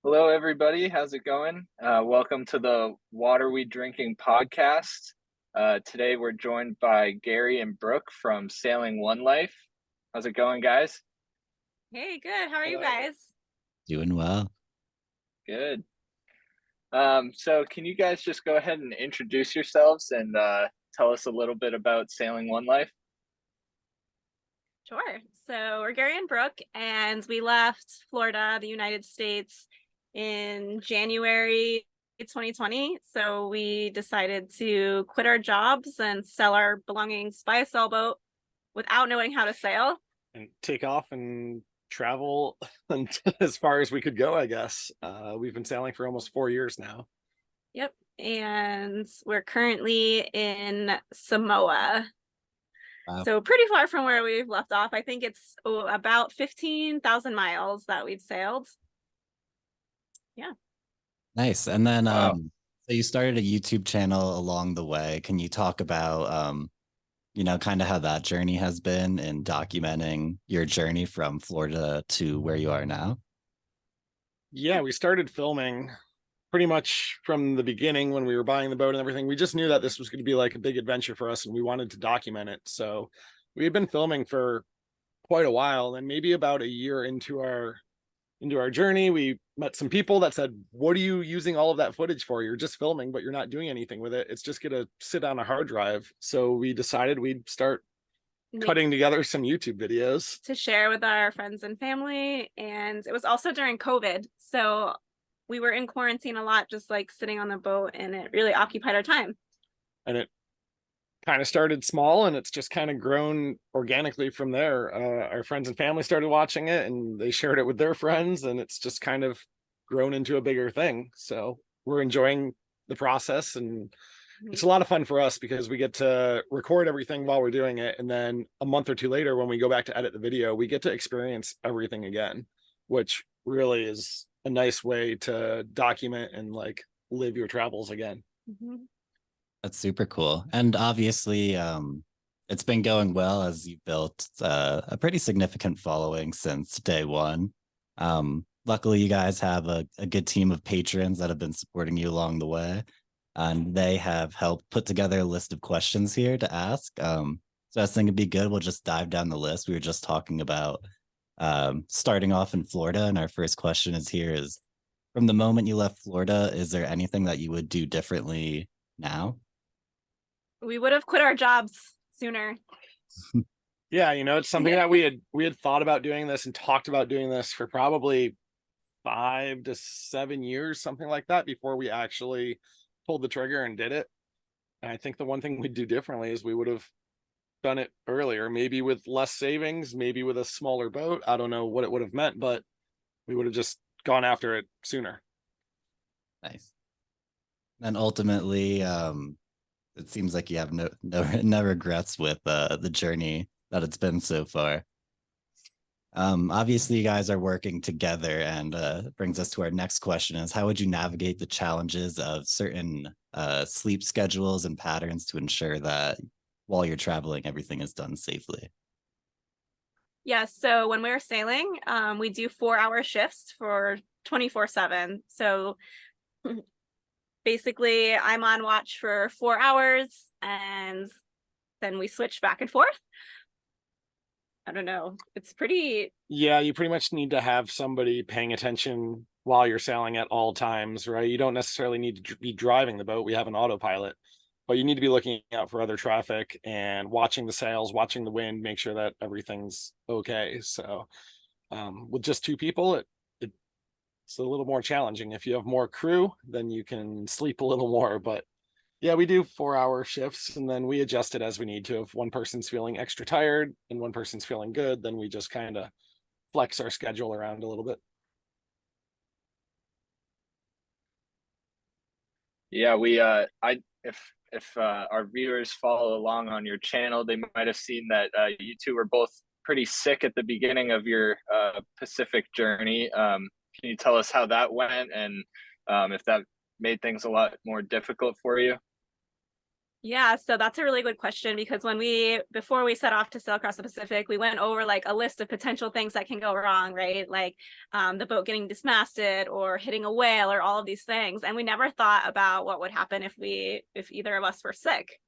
Hello, everybody. How's it going? Welcome to the Water We Drinking podcast. Today we're joined by Gary and Brooke from Sailing One Life. How's it going, guys? Hey, good. How are you guys? Doing well. Good. So can you guys just go ahead and introduce yourselves and tell us a little bit about Sailing One Life? Sure. So we're Gary and Brooke, and we left Florida, the United States, in January 2020. So we decided to quit our jobs and sell our belongings by a sailboat without knowing how to sail. And take off and travel as far as we could go, I guess. We've been sailing for almost 4 years now. Yep. And we're currently in Samoa. Wow. So pretty far from where we've left off. I think it's about 15,000 miles that we've sailed. Yeah. Nice. And then Wow. so you started a YouTube channel along the way. Can you talk about kind of how that journey has been in documenting your journey from Florida to where you are now? Yeah, we started filming pretty much from the beginning when we were buying the boat and everything. We just knew that this was going to be like a big adventure for us and we wanted to document it. So we had been filming for quite a while. And maybe about a year into our journey, we met some people that said, what are you using all of that footage for? You're just filming, but you're not doing anything with it. It's just gonna sit on a hard drive. So we decided we'd start cutting together some YouTube videos to share with our friends and family. And it was also during COVID. So we were in quarantine a lot, just like sitting on the boat, and it really occupied our time. And it kind of started small and it's just kind of grown organically from there. Our friends and family started watching it and they shared it with their friends, and it's just kind of grown into a bigger thing. So we're enjoying the process, and it's a lot of fun for us because we get to record everything while we're doing it. And then a month or two later, when we go back to edit the video, we get to experience everything again, which really is a nice way to document and like live your travels again. Mm-hmm. That's super cool. And obviously, it's been going well as you built a pretty significant following since day one. Luckily, you guys have a good team of patrons that have been supporting you along the way, and they have helped put together a list of questions here to ask. So I think it'd be good. We'll just dive down the list. We were just talking about starting off in Florida, and our first question is from the moment you left Florida, is there anything that you would do differently now? We would have quit our jobs sooner. Yeah, it's something that we had thought about doing this and talked about doing this for probably 5 to 7 years, something like that, before we actually pulled the trigger and did it. And I think the one thing we'd do differently is we would have done it earlier, maybe with less savings, maybe with a smaller boat. I don't know what it would have meant, but we would have just gone after it sooner. Nice. And ultimately, it seems like you have no regrets with the journey that it's been so far. Obviously, you guys are working together, and brings us to our next question: is how would you navigate the challenges of certain sleep schedules and patterns to ensure that while you're traveling, everything is done safely? Yeah, so when we're sailing, we do 4-hour shifts for 24/7. So basically, I'm on watch for 4 hours, and then we switch back and forth. I don't know. It's pretty. Yeah, you pretty much need to have somebody paying attention while you're sailing at all times, right? You don't necessarily need to be driving the boat. We have an autopilot, but you need to be looking out for other traffic and watching the sails, watching the wind, make sure that everything's okay. So with just two people, it's a little more challenging. If you have more crew, then you can sleep a little more. But yeah, we do 4-hour shifts, and then we adjust it as we need to. If one person's feeling extra tired and one person's feeling good, then we just kind of flex our schedule around a little bit. Yeah, if our viewers follow along on your channel, they might have seen that you two were both pretty sick at the beginning of your Pacific journey. Can you tell us how that went and if that made things a lot more difficult for you? Yeah, so that's a really good question, because before we set off to sail across the Pacific, we went over like a list of potential things that can go wrong, right? Like the boat getting dismasted or hitting a whale or all of these things. And we never thought about what would happen if either of us were sick.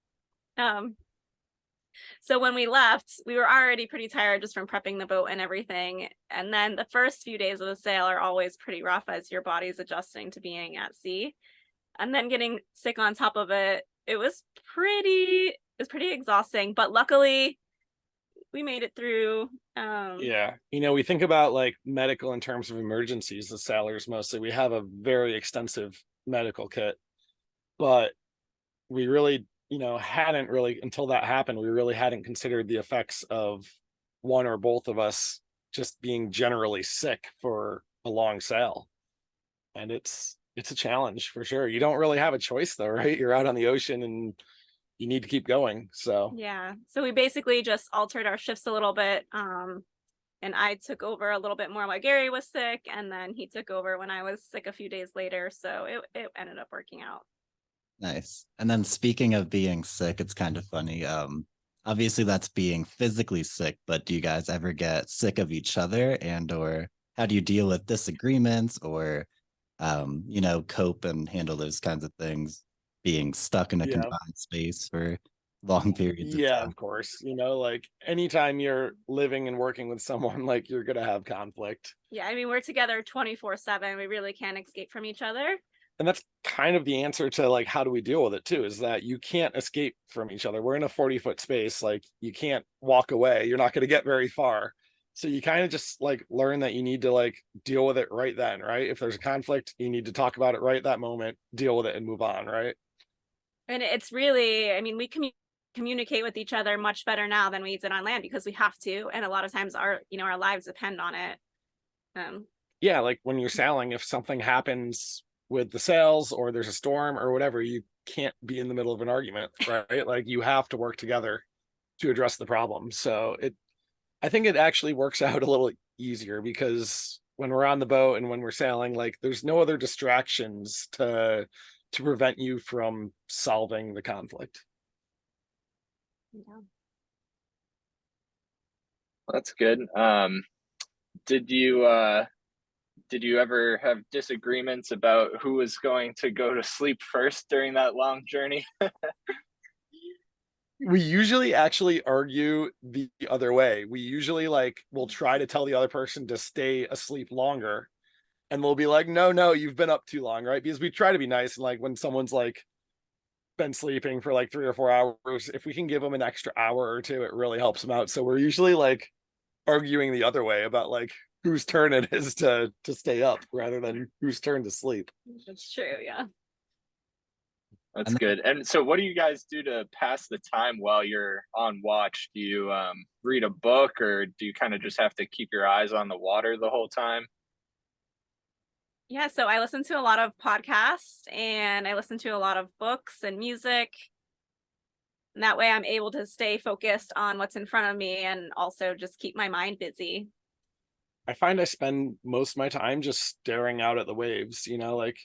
So when we left, we were already pretty tired just from prepping the boat and everything. And then the first few days of the sail are always pretty rough as your body's adjusting to being at sea. And then getting sick on top of it, it was pretty exhausting. But luckily, we made it through. Yeah, we think about like medical in terms of emergencies as sailors. Mostly we have a very extensive medical kit, but we really hadn't really, until that happened, we really hadn't considered the effects of one or both of us just being generally sick for a long sail. And it's a challenge for sure. You don't really have a choice though, right? You're out on the ocean and you need to keep going. So yeah, so we basically just altered our shifts a little bit. And I took over a little bit more while Gary was sick, and then he took over when I was sick a few days later. So it ended up working out. Nice. And then speaking of being sick, it's kind of funny. Obviously that's being physically sick, but do you guys ever get sick of each other, and or how do you deal with disagreements, or cope and handle those kinds of things, being stuck in a yeah, confined space for long periods of yeah, time? of course. Like anytime you're living and working with someone, like you're gonna have conflict. Yeah, I mean, we're together 24/7. We really can't escape from each other. And that's kind of the answer to like how do we deal with it too, is that you can't escape from each other. We're in a 40-foot space, like you can't walk away, you're not going to get very far. So you kind of just like learn that you need to like deal with it right then, right? If there's a conflict, you need to talk about it right that moment, deal with it and move on, right? And it's really, I mean, we communicate with each other much better now than we did on land, because we have to, and a lot of times our lives depend on it. Yeah, like when you're sailing, if something happens with the sails or there's a storm or whatever, you can't be in the middle of an argument, right? Like you have to work together to address the problem. So I think it actually works out a little easier, because when we're on the boat and when we're sailing, like there's no other distractions to prevent you from solving the conflict. Yeah. That's good. Did you ever have disagreements about who was going to go to sleep first during that long journey? We usually actually argue the other way. We usually like will try to tell the other person to stay asleep longer, and they'll be like, no, you've been up too long, right? Because we try to be nice, and like when someone's like been sleeping for like 3 or 4 hours, if we can give them an extra hour or two, it really helps them out. So we're usually like arguing the other way about like whose turn it is to stay up rather than whose turn to sleep. That's true. Yeah. That's And good. And so what do you guys do to pass the time while you're on watch? Do you read a book, or do you kind of just have to keep your eyes on the water the whole time? Yeah, so I listen to a lot of podcasts, and I listen to a lot of books and music. And that way I'm able to stay focused on what's in front of me and also just keep my mind busy. I find I spend most of my time just staring out at the waves, like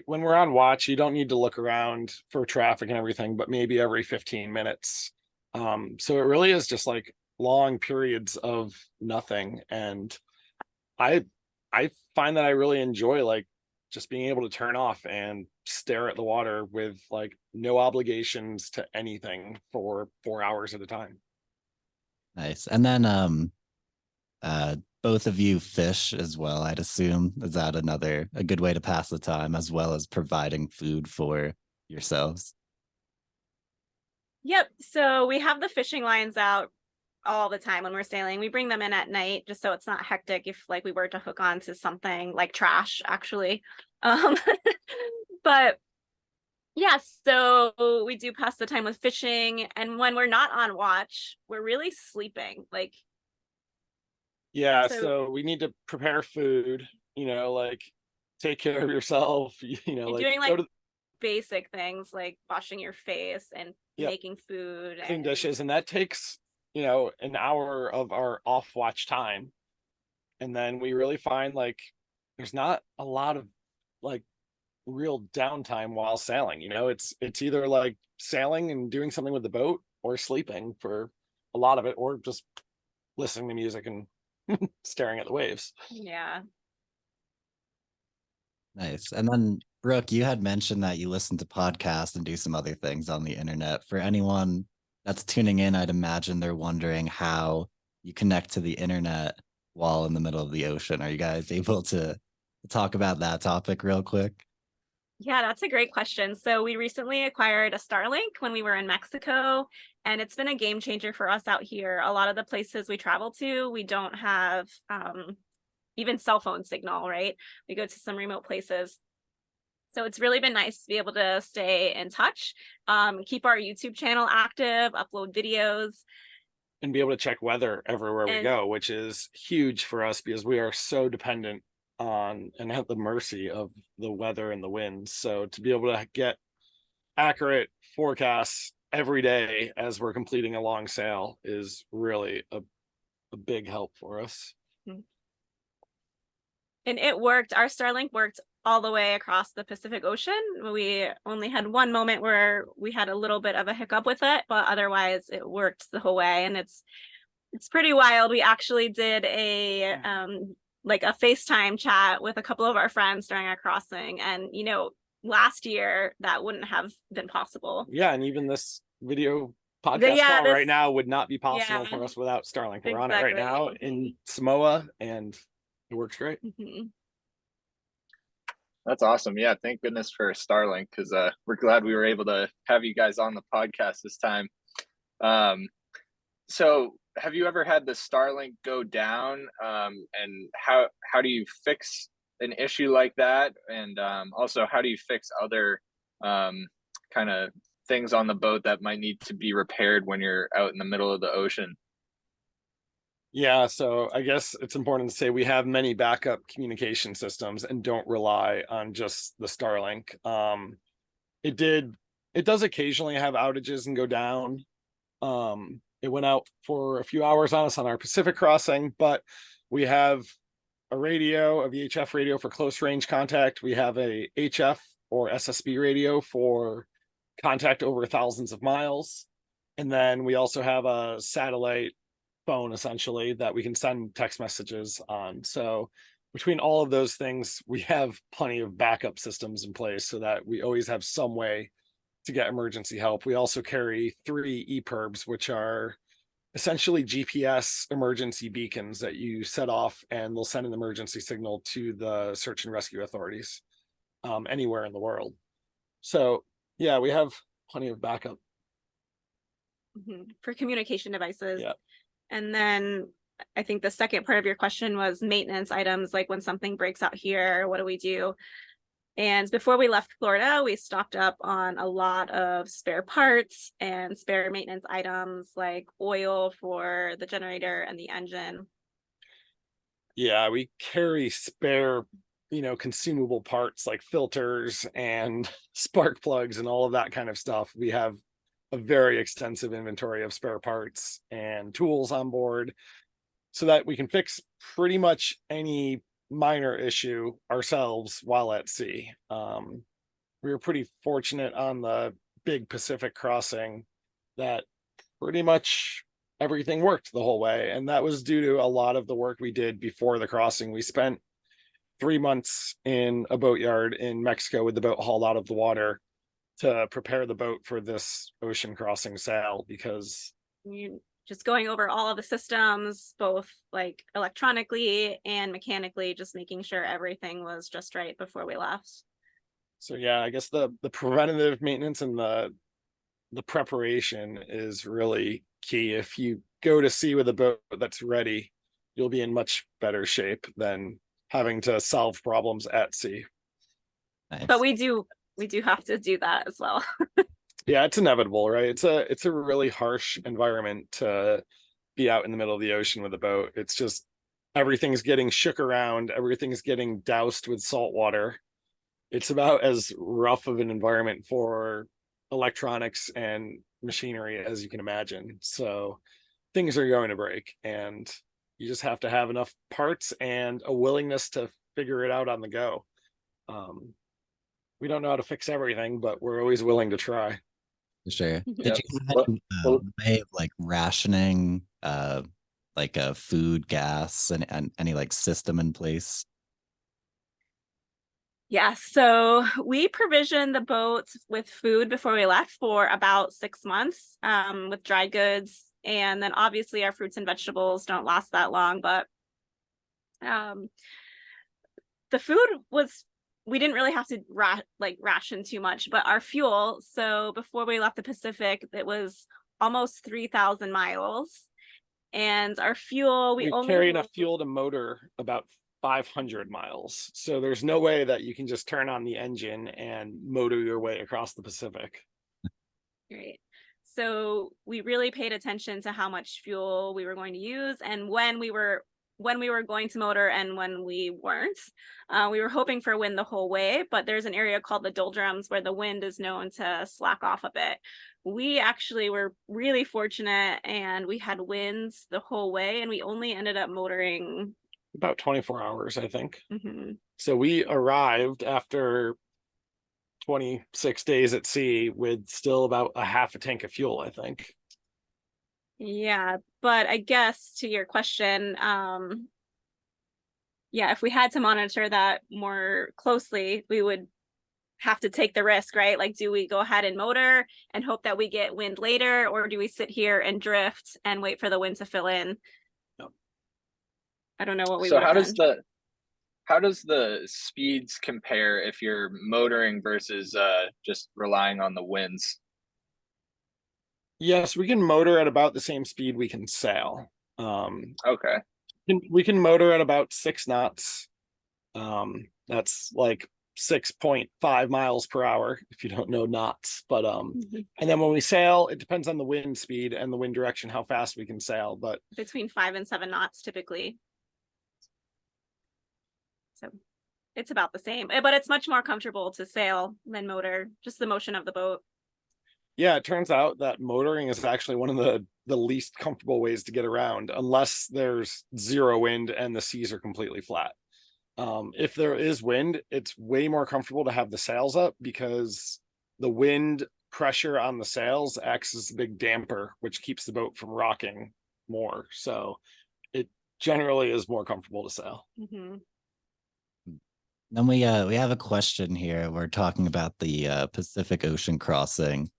when we're on watch, you don't need to look around for traffic and everything, but maybe every 15 minutes. So it really is just like long periods of nothing. And I I find that I really enjoy like just being able to turn off and stare at the water with like no obligations to anything for 4 hours at a time. Nice. And then uh both of you fish as well, I'd assume. Is that a good way to pass the time, as well as providing food for yourselves? Yep. So we have the fishing lines out all the time when we're sailing. We bring them in at night just so it's not hectic if like we were to hook on to something like trash, actually. Um, but yeah, so we do pass the time with fishing. And when we're not on watch, we're really sleeping. Like, Yeah, so so we need to prepare food, like take care of yourself, and like doing go like to basic things like washing your face and yep, making food clean and dishes. And that takes, an hour of our off watch time. And then we really find like there's not a lot of like real downtime while sailing. You know, it's either like sailing and doing something with the boat, or sleeping for a lot of it, or just listening to music and staring at the waves. Yeah. Nice. And then, Brooke, you had mentioned that you listen to podcasts and do some other things on the internet. For anyone that's tuning in, I'd imagine they're wondering how you connect to the internet while in the middle of the ocean. Are you guys able to talk about that topic real quick? Yeah, that's a great question. So we recently acquired a Starlink when we were in Mexico, and it's been a game changer for us out here. A lot of the places we travel to, we don't have even cell phone signal, right? We go to some remote places. So it's really been nice to be able to stay in touch, keep our YouTube channel active, upload videos. And be able to check weather everywhere we go, which is huge for us because we are so dependent on and at the mercy of the weather and the winds. So to be able to get accurate forecasts every day as we're completing a long sail is really a big help for us. And it worked. Our Starlink worked all the way across the Pacific Ocean. We only had one moment where we had a little bit of a hiccup with it, but otherwise it worked the whole way. And it's pretty wild. We actually did a like a FaceTime chat with a couple of our friends during our crossing. And you know, last year that wouldn't have been possible. Yeah, and even this video podcast call right now would not be possible for us without Starlink. We're on it right now in Samoa, and it works great. That's awesome. Yeah, thank goodness for Starlink, because we're glad we were able to have you guys on the podcast this time. So have you ever had the Starlink go down? And how do you fix an issue like that? And also, how do you fix other kind of things on the boat that might need to be repaired when you're out in the middle of the ocean? Yeah, so I guess it's important to say we have many backup communication systems and don't rely on just the Starlink. It does occasionally have outages and go down. It went out for a few hours on us on our Pacific crossing, but we have a radio, a VHF radio for close range contact. We have a HF or SSB radio for contact over thousands of miles. And then we also have a satellite phone essentially that we can send text messages on. So between all of those things, we have plenty of backup systems in place so that we always have some way to get emergency help. We also carry 3 EPIRBs, which are essentially GPS emergency beacons that you set off, and they'll send an emergency signal to the search and rescue authorities anywhere in the world. So yeah, we have plenty of backup for communication devices. Yeah. And then I think the second part of your question was maintenance items, like when something breaks out here, what do we do? And before we left Florida, we stocked up on a lot of spare parts and spare maintenance items like oil for the generator and the engine. Yeah, we carry spare, consumable parts like filters and spark plugs and all of that kind of stuff. We have a very extensive inventory of spare parts and tools on board so that we can fix pretty much any minor issue ourselves while at sea. We were pretty fortunate on the big Pacific crossing that pretty much everything worked the whole way. And that was due to a lot of the work we did before the crossing. We spent 3 months in a boatyard in Mexico with the boat hauled out of the water to prepare the boat for this ocean crossing sail, because you just going over all of the systems, both like electronically and mechanically, just making sure everything was just right before we left. So yeah, I guess the preventative maintenance and the preparation is really key. If you go to sea with a boat that's ready, you'll be in much better shape than having to solve problems at sea. Nice. But we do have to do that as well. Yeah, it's inevitable, right? It's a really harsh environment to be out in the middle of the ocean with a boat. It's just everything's getting shook around, everything's getting doused with salt water. It's about as rough of an environment for electronics and machinery as you can imagine. So things are going to break, and you just have to have enough parts and a willingness to figure it out on the go. We don't know how to fix everything, but we're always willing to try. Sure. Did Yep. you have Well, any well, way of like rationing, like a food, gas, and any like system in place? Yeah, so we provisioned the boat with food before we left for about 6 months, with dry goods. And then obviously our fruits and vegetables don't last that long, but the food was, we didn't really have to ration too much, but our fuel, so before we left the Pacific, it was almost 3,000 miles. And our fuel, we only carry enough fuel to motor about 500 miles. So there's no way that you can just turn on the engine and motor your way across the Pacific. Right. So we really paid attention to how much fuel we were going to use and when we were going to motor and when we weren't. We were hoping for wind the whole way, but there's an area called the doldrums where the wind is known to slack off a bit. We actually were really fortunate and we had winds the whole way and we only ended up motoring about 24 hours, I think. Mm-hmm. So we arrived after 26 days at sea with still about a half a tank of fuel, I think. Yeah, but I guess to your question, yeah, if we had to monitor that more closely, we would have to take the risk, right? Like, do we go ahead and motor and hope that we get wind later, or do we sit here and drift and wait for the wind to fill in? No. I don't know what we so would have done. how does the speeds compare if you're motoring versus just relying on the winds? Yes, we can motor at about the same speed we can sail. Okay. We can motor at about 6 knots. That's like 6.5 miles per hour if you don't know knots. But and then when we sail, it depends on the wind speed and the wind direction, how fast we can sail. But between 5 and 7 knots typically. So it's about the same, but it's much more comfortable to sail than motor, just the motion of the boat. Yeah, it turns out that motoring is actually one of the least comfortable ways to get around unless there's zero wind and the seas are completely flat. If there is wind, it's way more comfortable to have the sails up because the wind pressure on the sails acts as a big damper, which keeps the boat from rocking more. So it generally is more comfortable to sail. Mm-hmm. Then we have a question here. We're talking about the Pacific Ocean crossing.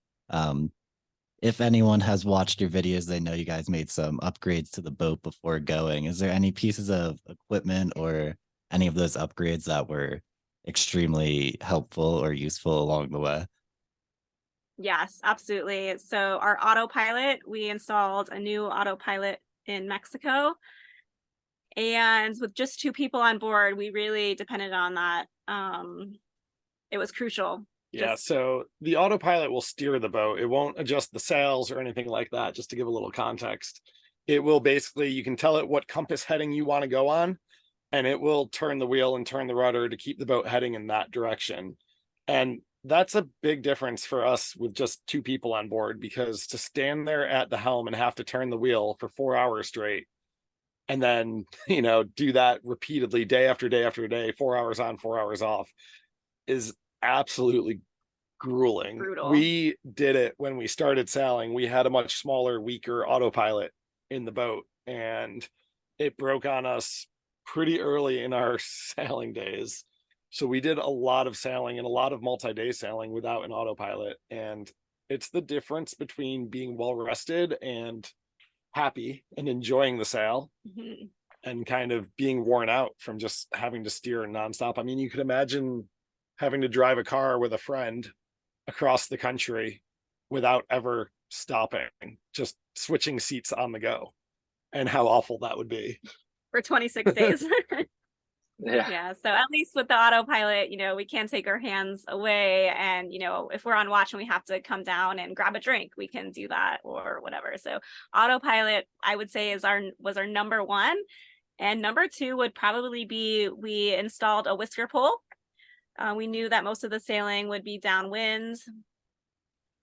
If anyone has watched your videos, they know you guys made some upgrades to the boat before going. Is there any pieces of equipment or any of those upgrades that were extremely helpful or useful along the way? Yes, absolutely. So our autopilot, we installed a new autopilot in Mexico. And with just 2 people on board, we really depended on that. It was crucial. Yeah, so the autopilot will steer the boat. It won't adjust the sails or anything like that, just to give a little context. It will basically, you can tell it what compass heading you want to go on, and it will turn the wheel and turn the rudder to keep the boat heading in that direction. And that's a big difference for us with just 2 people on board, because to stand there at the helm and have to turn the wheel for 4 hours straight, and then, do that repeatedly day after day after day, 4 hours on, 4 hours off, is absolutely grueling. Brutal. We did it when we started sailing. We had a much smaller, weaker autopilot in the boat, and it broke on us pretty early in our sailing days. So we did a lot of sailing and a lot of multi-day sailing without an autopilot. And it's the difference between being well rested and happy and enjoying the sail, Mm-hmm. and kind of being worn out from just having to steer nonstop. I mean, you could imagine having to drive a car with a friend across the country without ever stopping, just switching seats on the go, and how awful that would be For 26 days. Yeah. Yeah, so at least with the autopilot, we can't take our hands away, and if we're on watch and we have to come down and grab a drink, we can do that or whatever. So autopilot, I would say, was our number 1, and number 2 would probably be, we installed a whisker pole. We knew that most of the sailing would be downwind.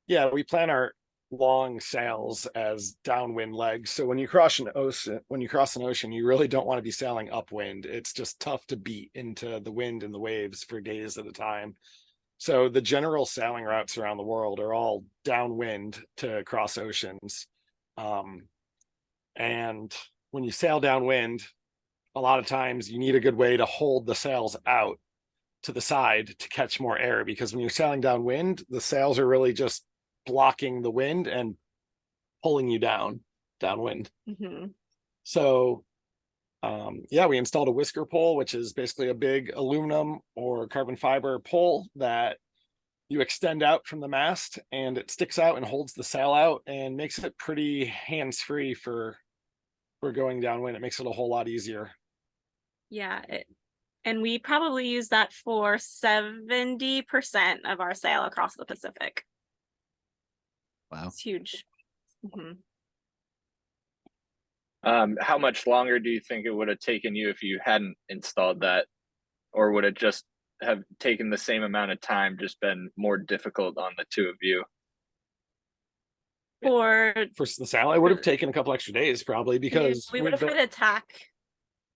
Yeah, we plan our long sails as downwind legs. So when you cross an ocean, you really don't want to be sailing upwind. It's just tough to beat into the wind and the waves for days at a time. So the general sailing routes around the world are all downwind to cross oceans. And when you sail downwind, a lot of times you need a good way to hold the sails out to the side to catch more air, because when you're sailing downwind, the sails are really just blocking the wind and pulling you downwind. Mm-hmm. So yeah, we installed a whisker pole, which is basically a big aluminum or carbon fiber pole that you extend out from the mast, and it sticks out and holds the sail out and makes it pretty hands-free for going downwind. It makes it a whole lot easier. Yeah, and we probably use that for 70% of our sail across the Pacific. Wow. It's huge. Mm-hmm. How much longer do you think it would have taken you if you hadn't installed that, or would it just have taken the same amount of time, just been more difficult on the two of you? For the sail, it would have taken a couple extra days probably, because we would have had to tack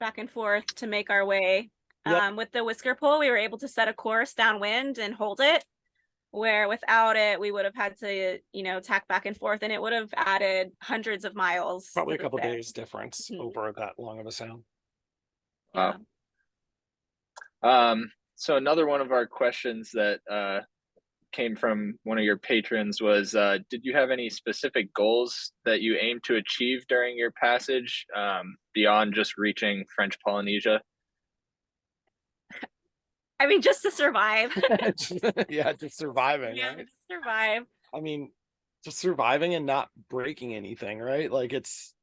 back and forth to make our way. Yep. With the whisker pole, we were able to set a course downwind and hold it, where without it, we would have had to, tack back and forth, and it would have added hundreds of miles. Probably a couple days difference over that long of a sail. Yeah. So another one of our questions that came from one of your patrons was, did you have any specific goals that you aim to achieve during your passage, beyond just reaching French Polynesia? I mean, just to survive. Yeah, just surviving. Yeah, right? just survive. I mean, just surviving and not breaking anything, right? Like, it's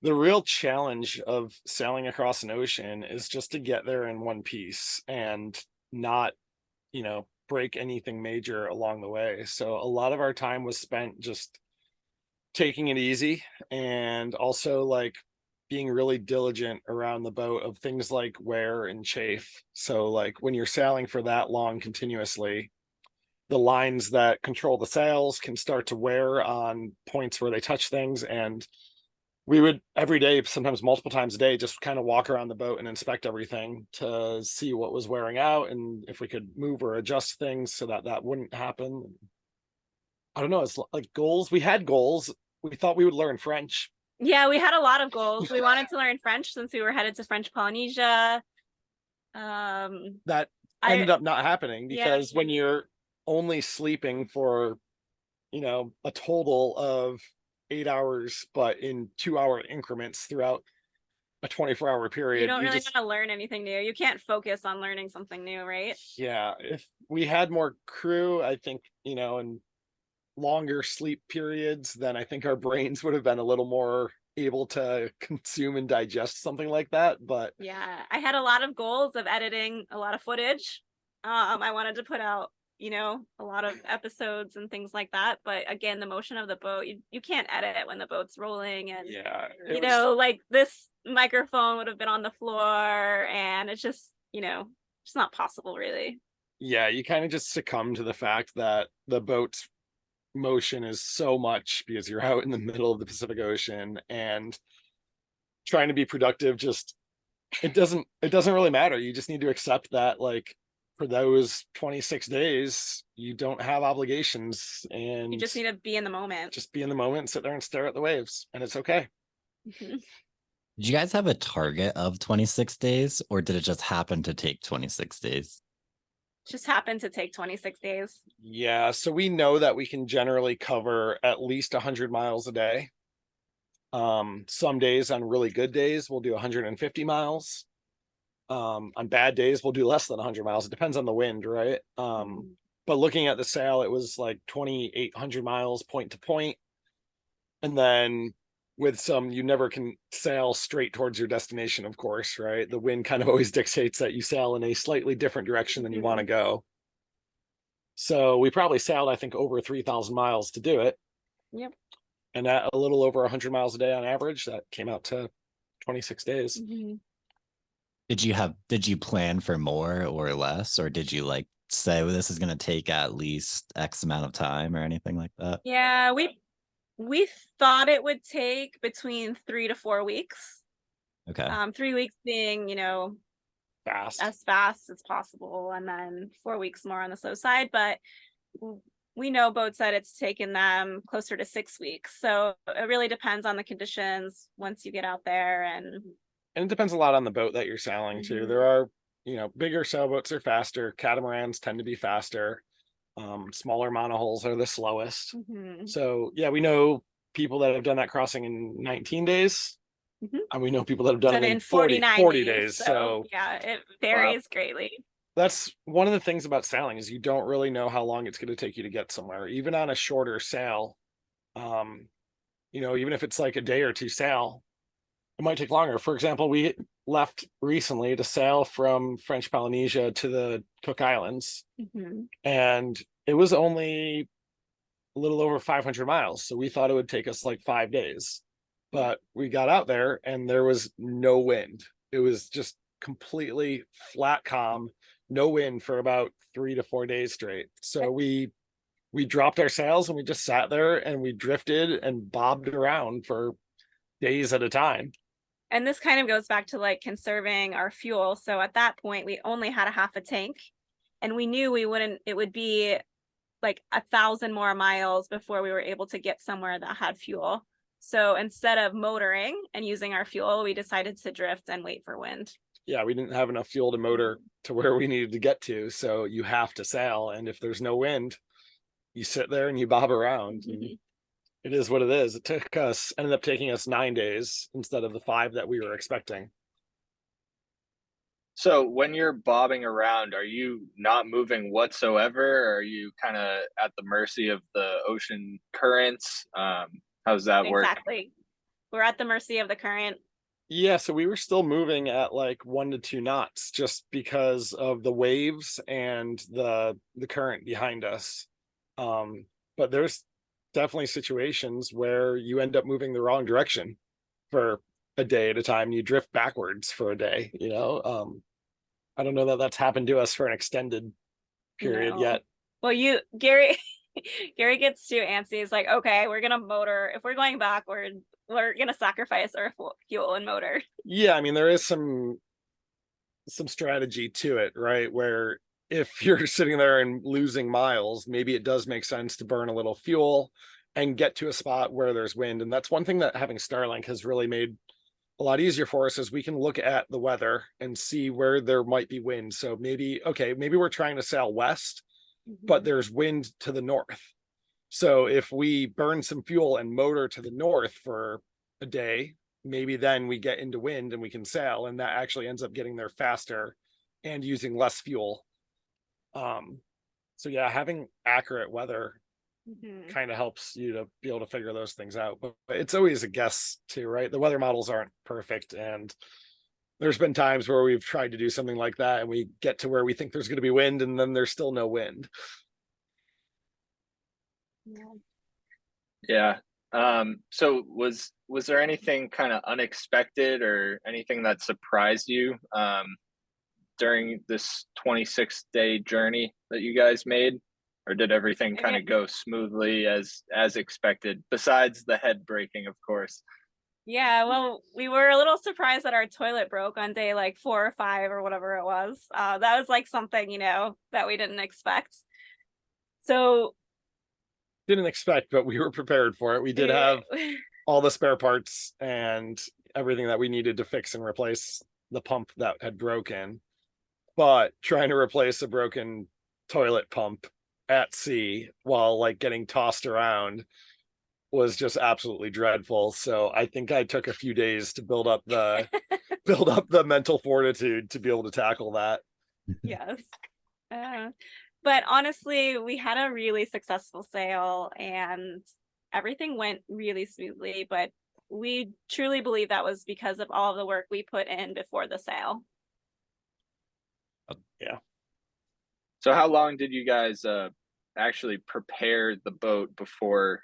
the real challenge of sailing across an ocean is just to get there in one piece and not, break anything major along the way. So a lot of our time was spent just taking it easy, and also like being really diligent around the boat of things like wear and chafe. So like when you're sailing for that long continuously, the lines that control the sails can start to wear on points where they touch things. And we would every day, sometimes multiple times a day, just kind of walk around the boat and inspect everything to see what was wearing out and if we could move or adjust things so that that wouldn't happen. I don't know. It's like goals. We had goals. We thought we would learn French. Yeah, we had a lot of goals. We wanted to learn French since we were headed to French Polynesia. That ended up not happening because when you're only sleeping for, a total of 8 hours, but in 2-hour increments throughout a 24-hour period, you don't really want to learn anything new. You can't focus on learning something new, right? Yeah. If we had more crew, I think, and longer sleep periods, then I think our brains would have been a little more able to consume and digest something like that. But yeah, I had a lot of goals of editing a lot of footage. I wanted to put out, a lot of episodes and things like that. But again, the motion of the boat, you can't edit it when the boat's rolling. And, like this microphone would have been on the floor, and it's just, it's not possible really. Yeah, you kind of just succumb to the fact that the boat's motion is so much because you're out in the middle of the Pacific Ocean, and trying to be productive just it doesn't really matter. You just need to accept that, like, for those 26 days you don't have obligations, and you just need to be in the moment. Just be in the moment, sit there and stare at the waves, and it's okay. Did you guys have a target of 26 days, or did it just happen to take 26 days? Just happened to take 26 days. Yeah, so we know that we can generally cover at least 100 miles a day. Some days, on really good days, we'll do 150 miles. On bad days, we'll do less than 100 miles. It depends on the wind, right? But looking at the sail, it was like 2,800 miles point to point. And then with some, you never can sail straight towards your destination, of course, right? The wind kind of always dictates that you sail in a slightly different direction than you want to go. So we probably sailed, I think, over 3,000 miles to do it. Yep. And at a little over 100 miles a day on average, that came out to 26 days. Mm-hmm. Did you plan for more or less, or did you like say, well, this is going to take at least X amount of time or anything like that? Yeah, we thought it would take between 3 to 4 weeks. Okay. 3 weeks being, fast. as fast as possible, and then 4 weeks more on the slow side. But we know boats that it's taken them closer to 6 weeks. So it really depends on the conditions once you get out there. And it depends a lot on the boat that you're sailing too. There are, bigger sailboats are faster. Catamarans tend to be faster. Smaller monohulls are the slowest. So yeah, we know people that have done that crossing in 19 days. And we know people that have done it in 40 days. So yeah, it varies greatly. That's one of the things about sailing is you don't really know how long it's going to take you to get somewhere. Even on a shorter sail, even if it's like a day or two sail, it might take longer. For example, we left recently to sail from French Polynesia to the Cook Islands, and it was only a little over 500 miles. So we thought it would take us like 5 days, but we got out there and there was no wind. It was just completely flat, calm, no wind for about 3 to 4 days straight. So we dropped our sails and we just sat there and we drifted and bobbed around for days at a time. And this kind of goes back to like conserving our fuel. So at that point, we only had a half a tank, and we knew it would be like 1,000 more miles before we were able to get somewhere that had fuel. So instead of motoring and using our fuel, we decided to drift and wait for wind. Yeah, we didn't have enough fuel to motor to where we needed to get to. So you have to sail. And if there's no wind, you sit there and you bob around. It is what it is. It ended up taking us 9 days instead of the 5 that we were expecting. So when you're bobbing around, are you not moving whatsoever? Or are you kind of at the mercy of the ocean currents? How's that work? Exactly. We're at the mercy of the current. Yeah, so we were still moving at like 1 to 2 knots just because of the waves and the current behind us. But there's definitely situations where you end up moving the wrong direction for a day at a time. You drift backwards for a day, I don't know that that's happened to us for an extended period yet. Well, Gary gets too antsy. He's like, okay, we're gonna motor. If we're going backward, we're gonna sacrifice our fuel and motor. Yeah, I mean, there is some strategy to it, right? Where if you're sitting there and losing miles, maybe it does make sense to burn a little fuel and get to a spot where there's wind. And that's one thing that having Starlink has really made a lot easier for us, is we can look at the weather and see where there might be wind. So maybe we're trying to sail west, but there's wind to the north. So if we burn some fuel and motor to the north for a day, maybe then we get into wind and we can sail, and that actually ends up getting there faster and using less fuel. So yeah, having accurate weather kind of helps you to be able to figure those things out, but it's always a guess too, right? The weather models aren't perfect, and there's been times where we've tried to do something like that and we get to where we think there's going to be wind and then there's still no wind. Yeah. So was there anything kind of unexpected or anything that surprised you during this 26-day journey that you guys made? Or did everything kind of go smoothly as expected, besides the head breaking, of course? Yeah, well, we were a little surprised that our toilet broke on day like 4 or 5 or whatever it was. That was like something, that we didn't expect. So didn't expect, but we were prepared for it. We did have all the spare parts and everything that we needed to fix and replace the pump that had broken. But trying to replace a broken toilet pump at sea while like getting tossed around was just absolutely dreadful. So I think I took a few days to build up the mental fortitude to be able to tackle that. Yes. But honestly, we had a really successful sail and everything went really smoothly, but we truly believe that was because of all of the work we put in before the sail. Yeah. So how long did you guys actually prepare the boat before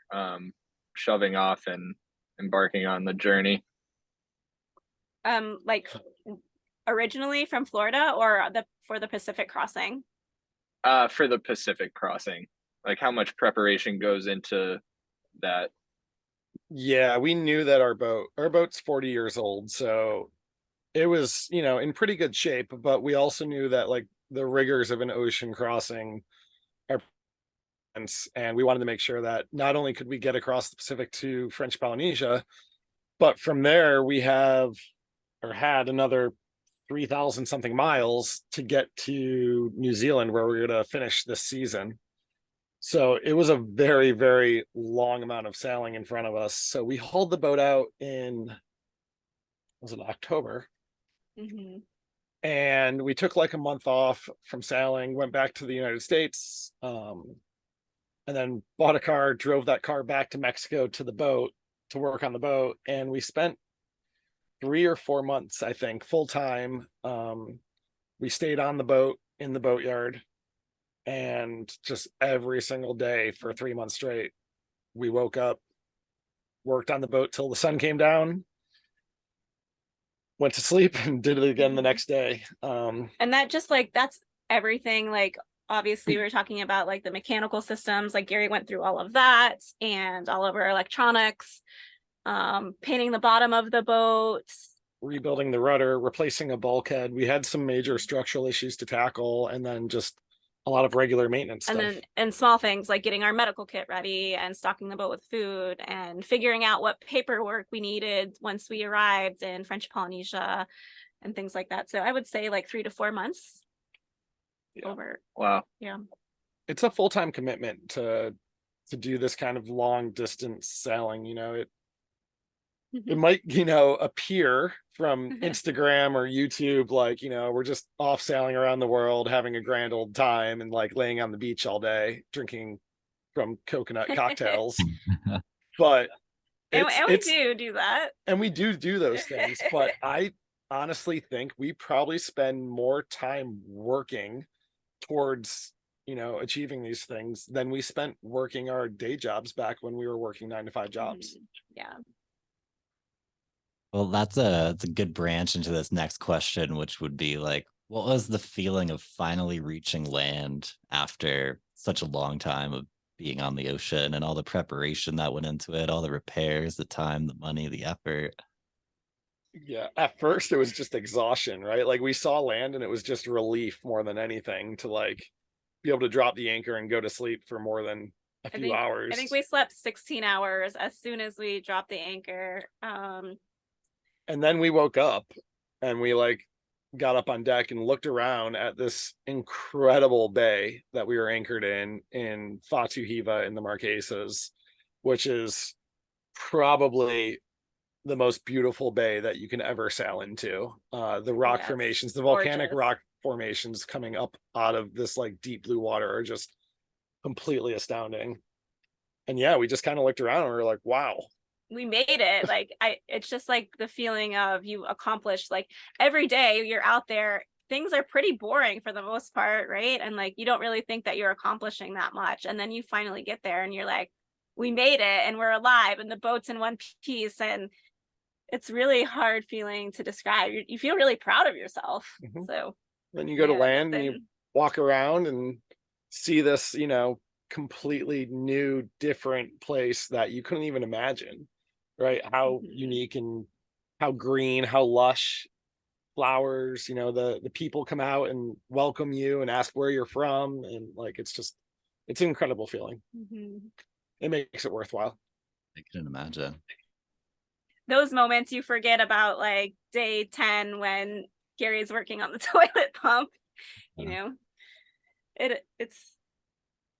shoving off and embarking on the journey? Like originally from Florida, or for the Pacific crossing? For the Pacific crossing, like how much preparation goes into that? Yeah, we knew that our boat's 40 years old, so it was, you know, in pretty good shape, but we also knew that like the rigors of an ocean crossing are intense, and we wanted to make sure that not only could we get across the Pacific to French Polynesia, but from there we have or had another 3,000 something miles to get to New Zealand where we're going to finish this season. So it was a very, very long amount of sailing in front of us. So we hauled the boat out in, was it October? Mm-hmm. And we took like a month off from sailing, went back to the United States, and then bought a car, drove that car back to Mexico to the boat to work on the boat. And we spent 3 or 4 months, I think, full time. We stayed on the boat in the boatyard, and just every single day for 3 months straight, we woke up, worked on the boat till the sun came down, went to sleep, and did it again the next day. And that just like, that's everything. Like, obviously we were talking about like the mechanical systems, like Gary went through all of that and all of our electronics, painting the bottom of the boat, rebuilding the rudder, replacing a bulkhead. We had some major structural issues to tackle, and then just a lot of regular maintenance and stuff. then and small things like getting our medical kit ready and stocking the boat with food and figuring out what paperwork we needed once we arrived in French Polynesia and things like that. So I would say like 3 to 4 months over. Wow. Yeah. It's a full-time commitment to do this kind of long distance sailing. You know, it might, you know, appear from Instagram or YouTube like, you know, we're just off sailing around the world having a grand old time and like laying on the beach all day drinking from coconut cocktails. But and we do that, and we do those things. But I honestly think we probably spend more time working towards, you know, achieving these things than we spent working our day jobs back when we were working 9 to 5 jobs. Yeah. Well, that's a good branch into this next question, which would be like, what was the feeling of finally reaching land after such a long time of being on the ocean and all the preparation that went into it, all the repairs, the time, the money, the effort? Yeah, at first it was just exhaustion, right? Like we saw land and it was just relief more than anything to like be able to drop the anchor and go to sleep for more than a few hours. I think we slept 16 hours as soon as we dropped the anchor. And then we woke up and we like got up on deck and looked around at this incredible bay that we were anchored in Fatu Hiva in the Marquesas, which is probably the most beautiful bay that you can ever sail into. The rock formations, the volcanic rock formations coming up out of this like deep blue water are just completely astounding. And yeah, we just kind of looked around and we were like, wow, we made it. Like it's just like the feeling of you accomplished, like every day you're out there, things are pretty boring for the most part, right? And like you don't really think that you're accomplishing that much, and then you finally get there and you're like, we made it and we're alive and the boat's in one piece, and it's really hard feeling to describe. You feel really proud of yourself. So then you go to land and you walk around and see this, you know, completely new, different place that you couldn't even imagine, right? How unique and how green, how lush, flowers, you know, the people come out and welcome you and ask where you're from, and like it's an incredible feeling. It makes it worthwhile. I couldn't imagine those moments you forget about, like day 10 when Gary's working on the toilet pump. You know, it's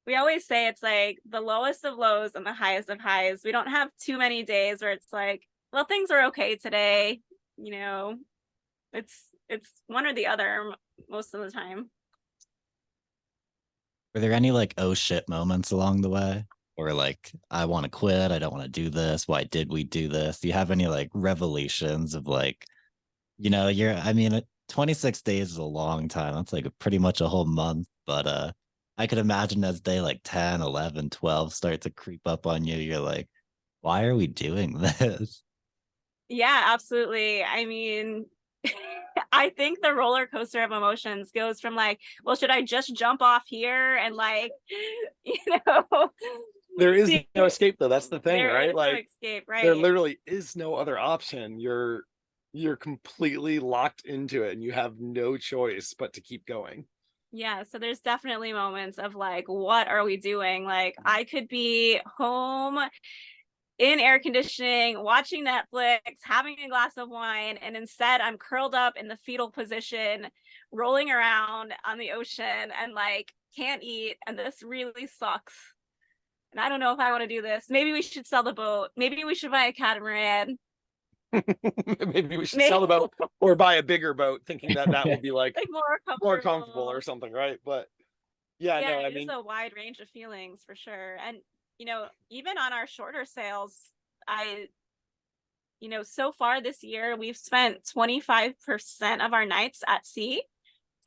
we always say it's like the lowest of lows and the highest of highs. We don't have too many days where it's like, well, things are okay today. You know, it's one or the other most of the time. Were there any like, oh shit moments along the way? Or like, I want to quit, I don't want to do this, why did we do this? Do you have any like revelations of like, you know, 26 days is a long time. That's like pretty much a whole month. But I could imagine as day like 10, 11, 12 start to creep up on you, you're like, why are we doing this? Yeah, absolutely. I mean, I think the roller coaster of emotions goes from like, well, should I just jump off here and like, you know, there is no escape though. That's the thing, there right? is like no escape, right? There literally is no other option. You're you're completely locked into it and you have no choice but to keep going. Yeah, so there's definitely moments of like, what are we doing? Like, I could be home in air conditioning, watching Netflix, having a glass of wine, and instead I'm curled up in the fetal position, rolling around on the ocean and like can't eat. And this really sucks. And I don't know if I want to do this. Maybe we should sell the boat. Maybe we should buy a catamaran. Maybe we should sell the boat or buy a bigger boat, thinking that that will be like more comfortable or something, right? But yeah, no, I mean, it's a wide range of feelings for sure. And even on our shorter sails, so far this year we've spent 25% of our nights at sea,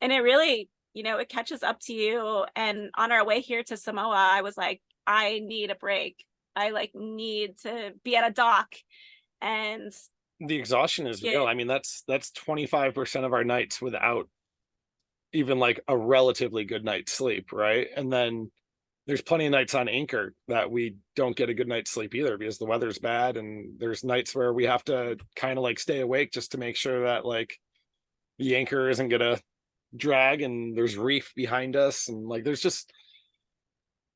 and it really, it catches up to you. And on our way here to Samoa, I was like, I need a break. I like need to be at a dock. And the exhaustion is real. I mean, that's 25% of our nights without even like a relatively good night's sleep, right? And then there's plenty of nights on anchor that we don't get a good night's sleep either because the weather's bad, and there's nights where we have to kind of like stay awake just to make sure that like the anchor isn't gonna drag and there's reef behind us, and like there's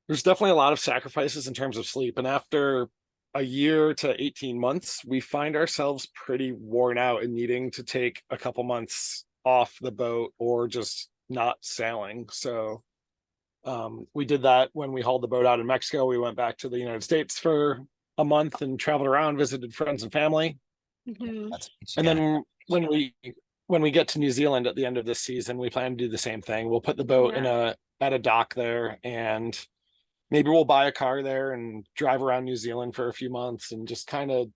definitely a lot of sacrifices in terms of sleep. And after a year to 18 months, we find ourselves pretty worn out and needing to take a couple months off the boat or just not sailing. So we did that when we hauled the boat out in Mexico. We went back to the United States for a month and traveled around, visited friends and family. Mm-hmm. And then when we get to New Zealand at the end of this season, we plan to do the same thing. We'll put the boat at a dock there, and maybe we'll buy a car there and drive around New Zealand for a few months and just kind of,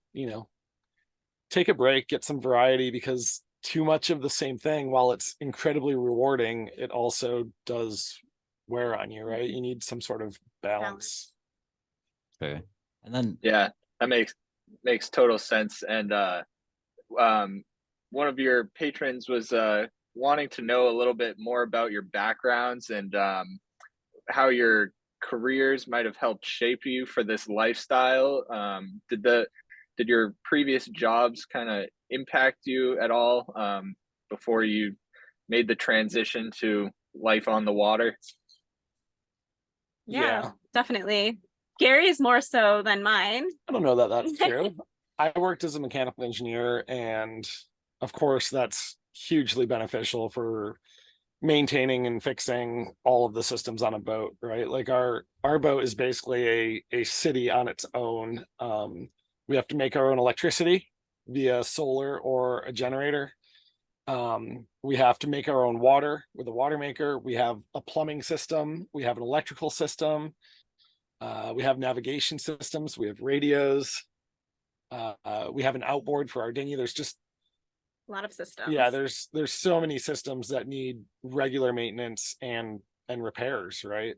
take a break, get some variety, because too much of the same thing, while it's incredibly rewarding, it also does wear on you, right? You need some sort of balance. Sure. And then yeah, that makes total sense. And one of your patrons was wanting to know a little bit more about your backgrounds and how your careers might have helped shape you for this lifestyle. Did your previous jobs kind of impact you at all before you made the transition to life on the water? Yeah, definitely. Gary's more so than mine. I don't know that that's true. I worked as a mechanical engineer, and of course that's hugely beneficial for maintaining and fixing all of the systems on a boat, right? Like our boat is basically a city on its own. We have to make our own electricity via solar or a generator. We have to make our own water with a water maker. We have a plumbing system. We have an electrical system. We have navigation systems. We have radios. We have an outboard for our dinghy. There's just a lot of systems. Yeah, there's so many systems that need regular maintenance and repairs, right?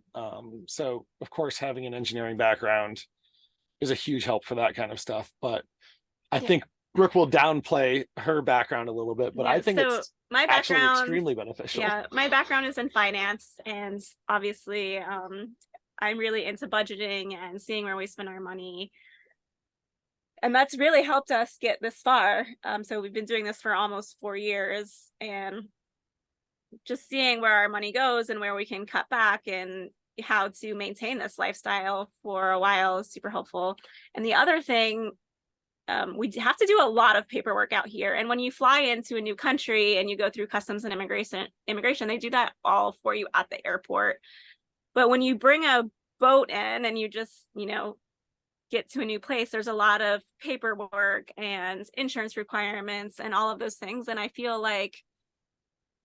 So of course having an engineering background is a huge help for that kind of stuff. But I think Brooke will downplay her background a little bit, but I think it's my actually background extremely beneficial. Yeah, my background is in finance, and obviously I'm really into budgeting and seeing where we spend our money. And that's really helped us get this far. So we've been doing this for almost 4 years, and just seeing where our money goes and where we can cut back and how to maintain this lifestyle for a while is super helpful. And the other thing, we have to do a lot of paperwork out here. And when you fly into a new country and you go through customs and immigration, they do that all for you at the airport. But when you bring a boat in and you just, get to a new place, there's a lot of paperwork and insurance requirements and all of those things. And I feel like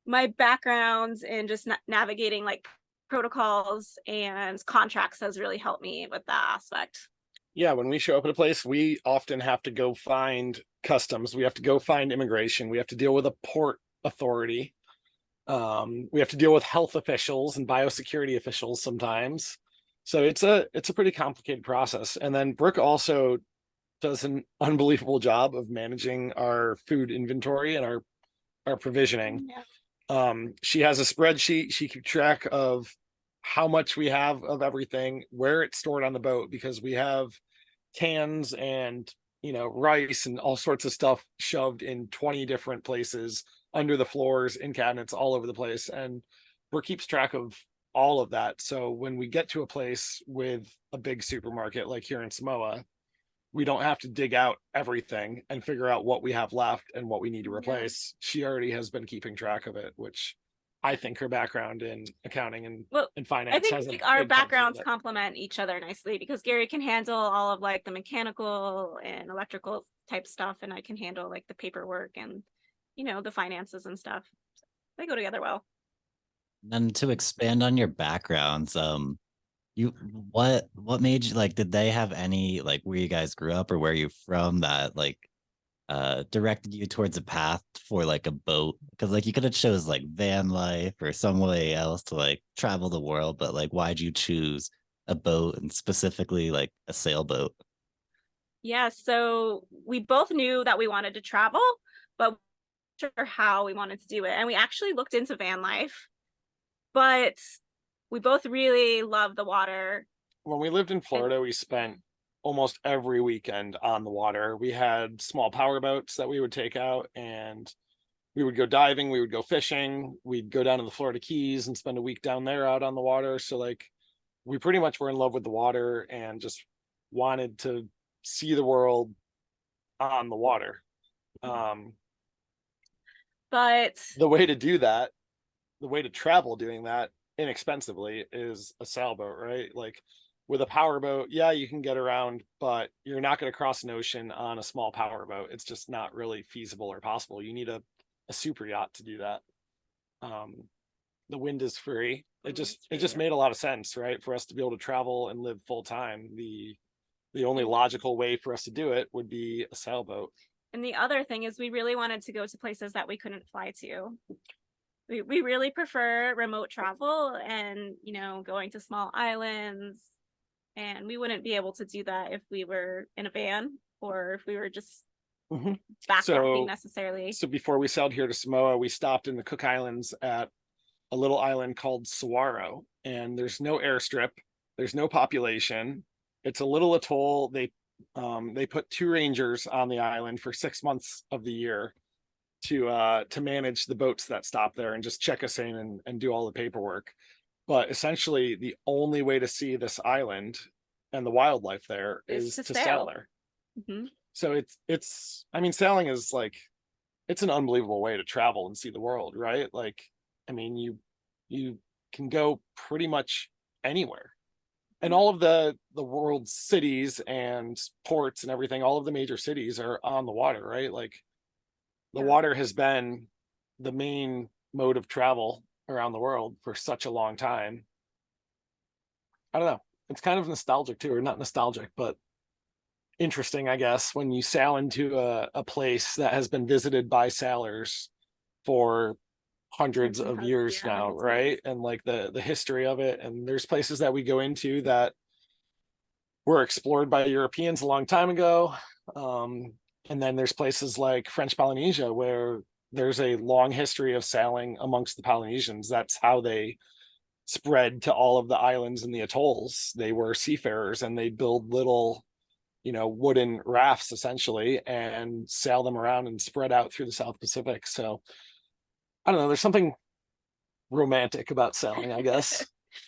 my background in just navigating like protocols and contracts has really helped me with that aspect. Yeah, when we show up at a place, we often have to go find customs. We have to go find immigration. We have to deal with a port authority. We have to deal with health officials and biosecurity officials sometimes. So it's a pretty complicated process. And then Brooke also does an unbelievable job of managing our food inventory and our provisioning. Yeah. She has a spreadsheet. She keeps track of how much we have of everything, where it's stored on the boat, because we have cans and rice and all sorts of stuff shoved in 20 different places, under the floors, in cabinets, all over the place. And Brooke keeps track of all of that. So when we get to a place with a big supermarket like here in Samoa, we don't have to dig out everything and figure out what we have left and what we need to replace. Yeah. She already has been keeping track of it, which I think her background in accounting and finance, I think our backgrounds complement each other nicely, because Gary can handle all of like the mechanical and electrical type stuff, and I can handle like the paperwork and the finances and stuff. They go together well. And to expand on your backgrounds, what made you, like, did they have any, like, where you guys grew up or where you're from that like directed you towards a path for like a boat? Because like you could have chose like van life or some way else to like travel the world, but like why'd you choose a boat, and specifically like a sailboat? Yeah, so we both knew that we wanted to travel, but we weren't sure how we wanted to do it. And we actually looked into van life, but we both really love the water. When we lived in Florida, we spent almost every weekend on the water. We had small power boats that we would take out, and we would go diving, we would go fishing, we'd go down to the Florida Keys and spend a week down there out on the water. So like we pretty much were in love with the water and just wanted to see the world on the water. But the way to do that, the way to travel doing that inexpensively, is a sailboat, right? Like with a power boat, yeah, you can get around, but you're not going to cross an ocean on a small power boat. It's just not really feasible or possible. You need a super yacht to do that. The wind is free. It just made a lot of sense, right? For us to be able to travel and live full time, the only logical way for us to do it would be a sailboat. And the other thing is we really wanted to go to places that we couldn't fly to. We really prefer remote travel and, going to small islands. And we wouldn't be able to do that if we were in a van or if we were just backpacking necessarily. So before we sailed here to Samoa, we stopped in the Cook Islands at a little island called Saguaro, and there's no airstrip, there's no population. It's a little atoll. They put 2 rangers on the island for 6 months of the year to manage the boats that stop there and just check us in and do all the paperwork. But essentially the only way to see this island and the wildlife there is to sail there. So I mean, sailing is like, it's an unbelievable way to travel and see the world, right? Like, I mean, you can go pretty much anywhere. And all of the world's cities and ports and everything, all of the major cities are on the water, right? Like the water has been the main mode of travel around the world for such a long time. I don't know. It's kind of nostalgic too, or not nostalgic, but interesting, I guess, when you sail into a place that has been visited by sailors for hundreds of years now, right? And like the history of it. And there's places that we go into that were explored by Europeans a long time ago. And then there's places like French Polynesia where there's a long history of sailing amongst the Polynesians. That's how they spread to all of the islands and the atolls. They were seafarers, and they build little, wooden rafts essentially and sail them around and spread out through the South Pacific. So I don't know, there's something romantic about sailing, I guess.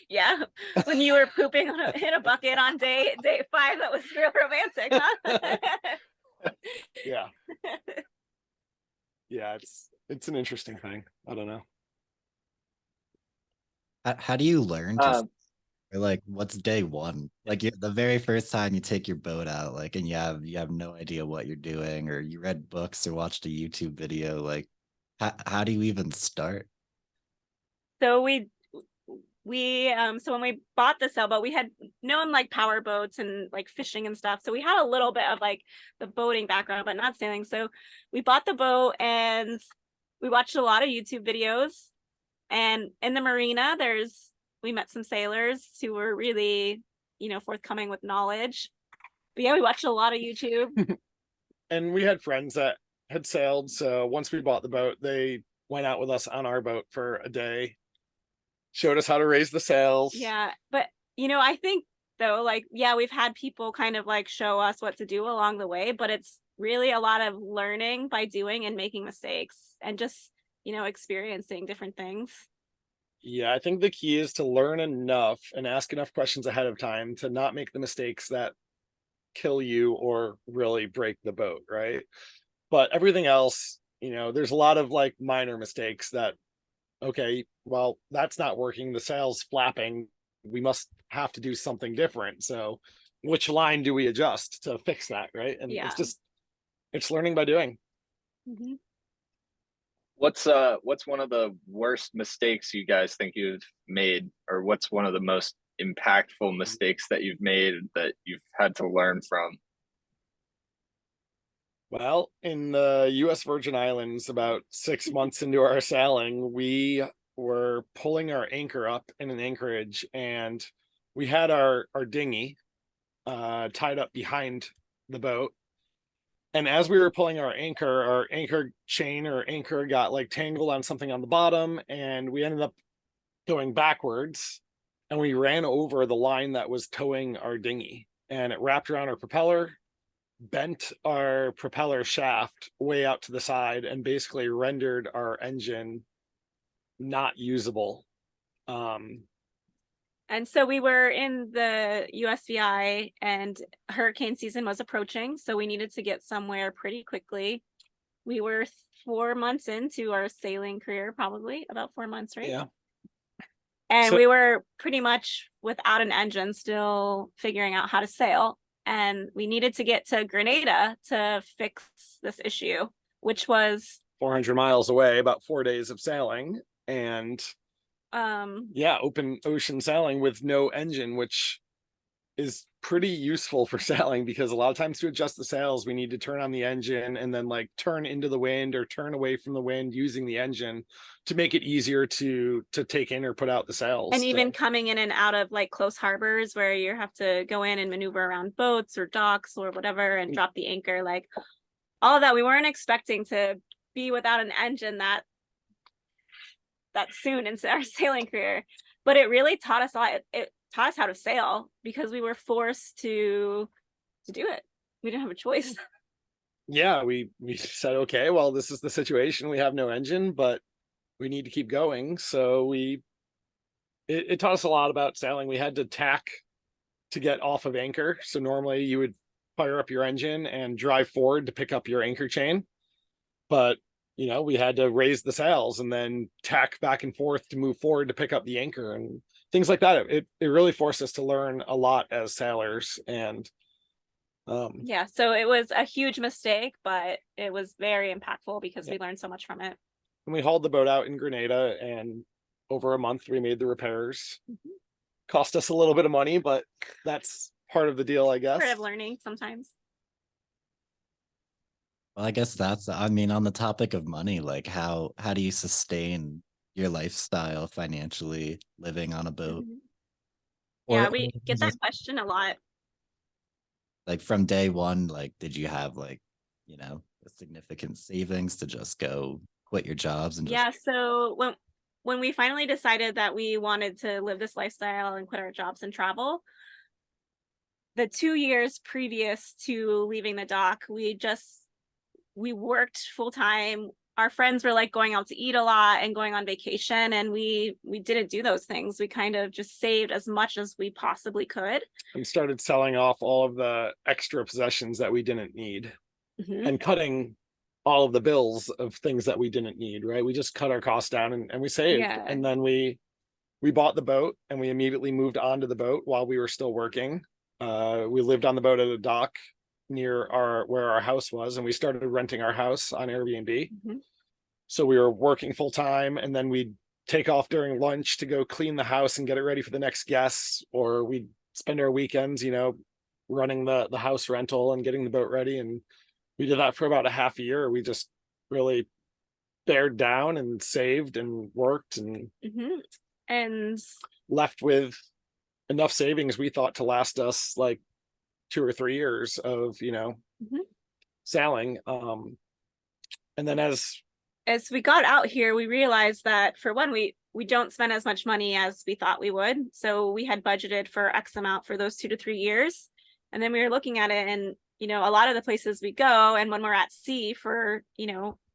Yeah, when you were pooping in a bucket on day 5, that was real romantic, huh? Yeah, it's an interesting thing. I don't know. How do you learn to, or like what's day one? Like the very first time you take your boat out, like, and you have no idea what you're doing, or you read books or watched a YouTube video, like how do you even start? So so when we bought the sailboat, we had known like power boats and like fishing and stuff. So we had a little bit of like the boating background, but not sailing. So we bought the boat and we watched a lot of YouTube videos. And in the marina, we met some sailors who were really, forthcoming with knowledge. But yeah, we watched a lot of YouTube. And we had friends that had sailed. So once we bought the boat, they went out with us on our boat for a day, showed us how to raise the sails. Yeah, but I think though. Like, yeah, we've had people kind of like show us what to do along the way, but it's really a lot of learning by doing and making mistakes and just, experiencing different things. Yeah, I think the key is to learn enough and ask enough questions ahead of time to not make the mistakes that kill you or really break the boat, right? But everything else, there's a lot of like minor mistakes that, okay, well, that's not working. The sail's flapping. We must have to do something different. So which line do we adjust to fix that, right? And Yeah. it's learning by doing. Mm-hmm. What's one of the worst mistakes you guys think you've made, or what's one of the most impactful mistakes that you've made that you've had to learn from? Well, in the US Virgin Islands, about 6 months into our sailing, we were pulling our anchor up in an anchorage, and we had our dinghy tied up behind the boat. And as we were pulling our anchor chain or anchor got like tangled on something on the bottom, and we ended up going backwards, and we ran over the line that was towing our dinghy, and it wrapped around our propeller, bent our propeller shaft way out to the side, and basically rendered our engine not usable. And so we were in the USVI and hurricane season was approaching. So we needed to get somewhere pretty quickly. We were 4 months into our sailing career, probably about 4 months, right? Yeah. And So- we were pretty much without an engine, still figuring out how to sail. And we needed to get to Grenada to fix this issue, which was 400 miles away, about 4 days of sailing. And open ocean sailing with no engine, which is pretty useful for sailing, because a lot of times to adjust the sails, we need to turn on the engine and then like turn into the wind or turn away from the wind using the engine to make it easier to take in or put out the sails. And even coming in and out of like close harbors where you have to go in and maneuver around boats or docks or whatever and drop the anchor, like all of that, we weren't expecting to be without an engine that soon into our sailing career. But it really taught us a lot. It taught us how to sail because we were forced to do it. We didn't have a choice. Yeah, we said, okay, well, this is the situation. We have no engine, but we need to keep going. So it taught us a lot about sailing. We had to tack to get off of anchor. So normally you would fire up your engine and drive forward to pick up your anchor chain. But we had to raise the sails and then tack back and forth to move forward to pick up the anchor and things like that. It really forced us to learn a lot as sailors. And yeah, so it was a huge mistake, but it was very impactful because we learned so much from it. And we hauled the boat out in Grenada, and over a month we made the repairs. Mm-hmm. Cost us a little bit of money, but that's part of the deal, I guess. Part of learning sometimes. Well, I guess on the topic of money, like how do you sustain your lifestyle financially living on a boat? Mm-hmm. Yeah, we get that question a lot. Like from day one, like did you have like, a significant savings to just go quit your jobs and just... So when we finally decided that we wanted to live this lifestyle and quit our jobs and travel, the 2 years previous to leaving the dock, we worked full time. Our friends were like going out to eat a lot and going on vacation, and we didn't do those things. We kind of just saved as much as we possibly could. We started selling off all of the extra possessions that we didn't need, and cutting all of the bills of things that we didn't need, right? We just cut our costs down and we saved. Yeah. And then we bought the boat, and we immediately moved onto the boat while we were still working. We lived on the boat at a dock near where our house was, and we started renting our house on Airbnb. So we were working full time, and then we'd take off during lunch to go clean the house and get it ready for the next guests, or we'd spend our weekends running the house rental and getting the boat ready. And we did that for about a half a year. We just really bared down and saved and worked and left with enough savings, we thought, to last us like 2 or 3 years of sailing. And then as we got out here, we realized that, for one, we we don't spend as much money as we thought we would. So we had budgeted for X amount for those 2 to 3 years. And then we were looking at it, and, a lot of the places we go, and when we're at sea for,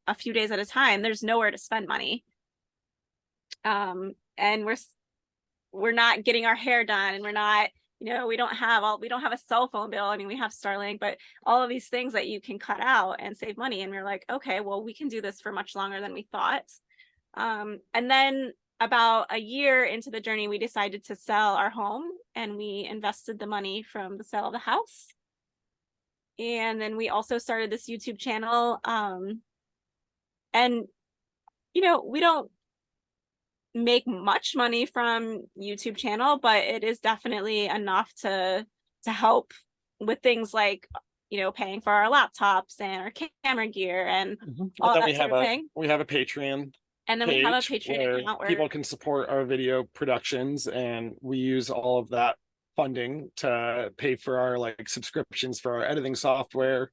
a few days at a time, there's nowhere to spend money. And we're not getting our hair done, and we're not, we don't have a cell phone bill. I mean, we have Starlink, but all of these things that you can cut out and save money. And we're like, okay, well, we can do this for much longer than we thought. And then about a year into the journey, we decided to sell our home, and we invested the money from the sale of the house. And then we also started this YouTube channel. And, we don't make much money from YouTube channel, but it is definitely enough to help with things like, paying for our laptops and our camera gear and all that sort of thing. We have a Patreon. And then we have a Patreon account where people can support our video productions, and we use all of that funding to pay for our subscriptions for our editing software,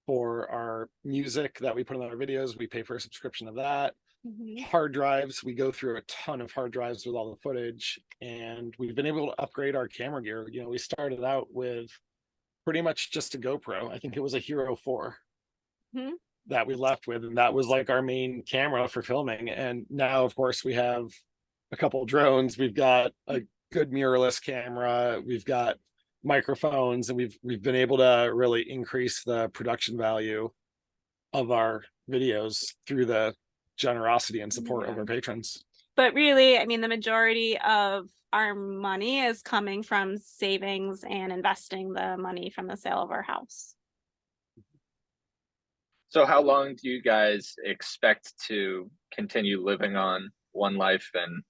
for our music that we put in our videos. We pay for a subscription of that. Hard drives, we go through a ton of hard drives with all the footage, and we've been able to upgrade our camera gear. We started out with pretty much just a GoPro. I think it was a Hero 4 that we left with, and that was our main camera for filming. And now, of course, we have a couple drones, we've got a good mirrorless camera, we've got microphones, and we've been able to really increase the production value of our videos through the generosity and support of our patrons. But really, I mean, the majority of our money is coming from savings and investing the money from the sale of our house. So how long do you guys expect to continue living on One Life? And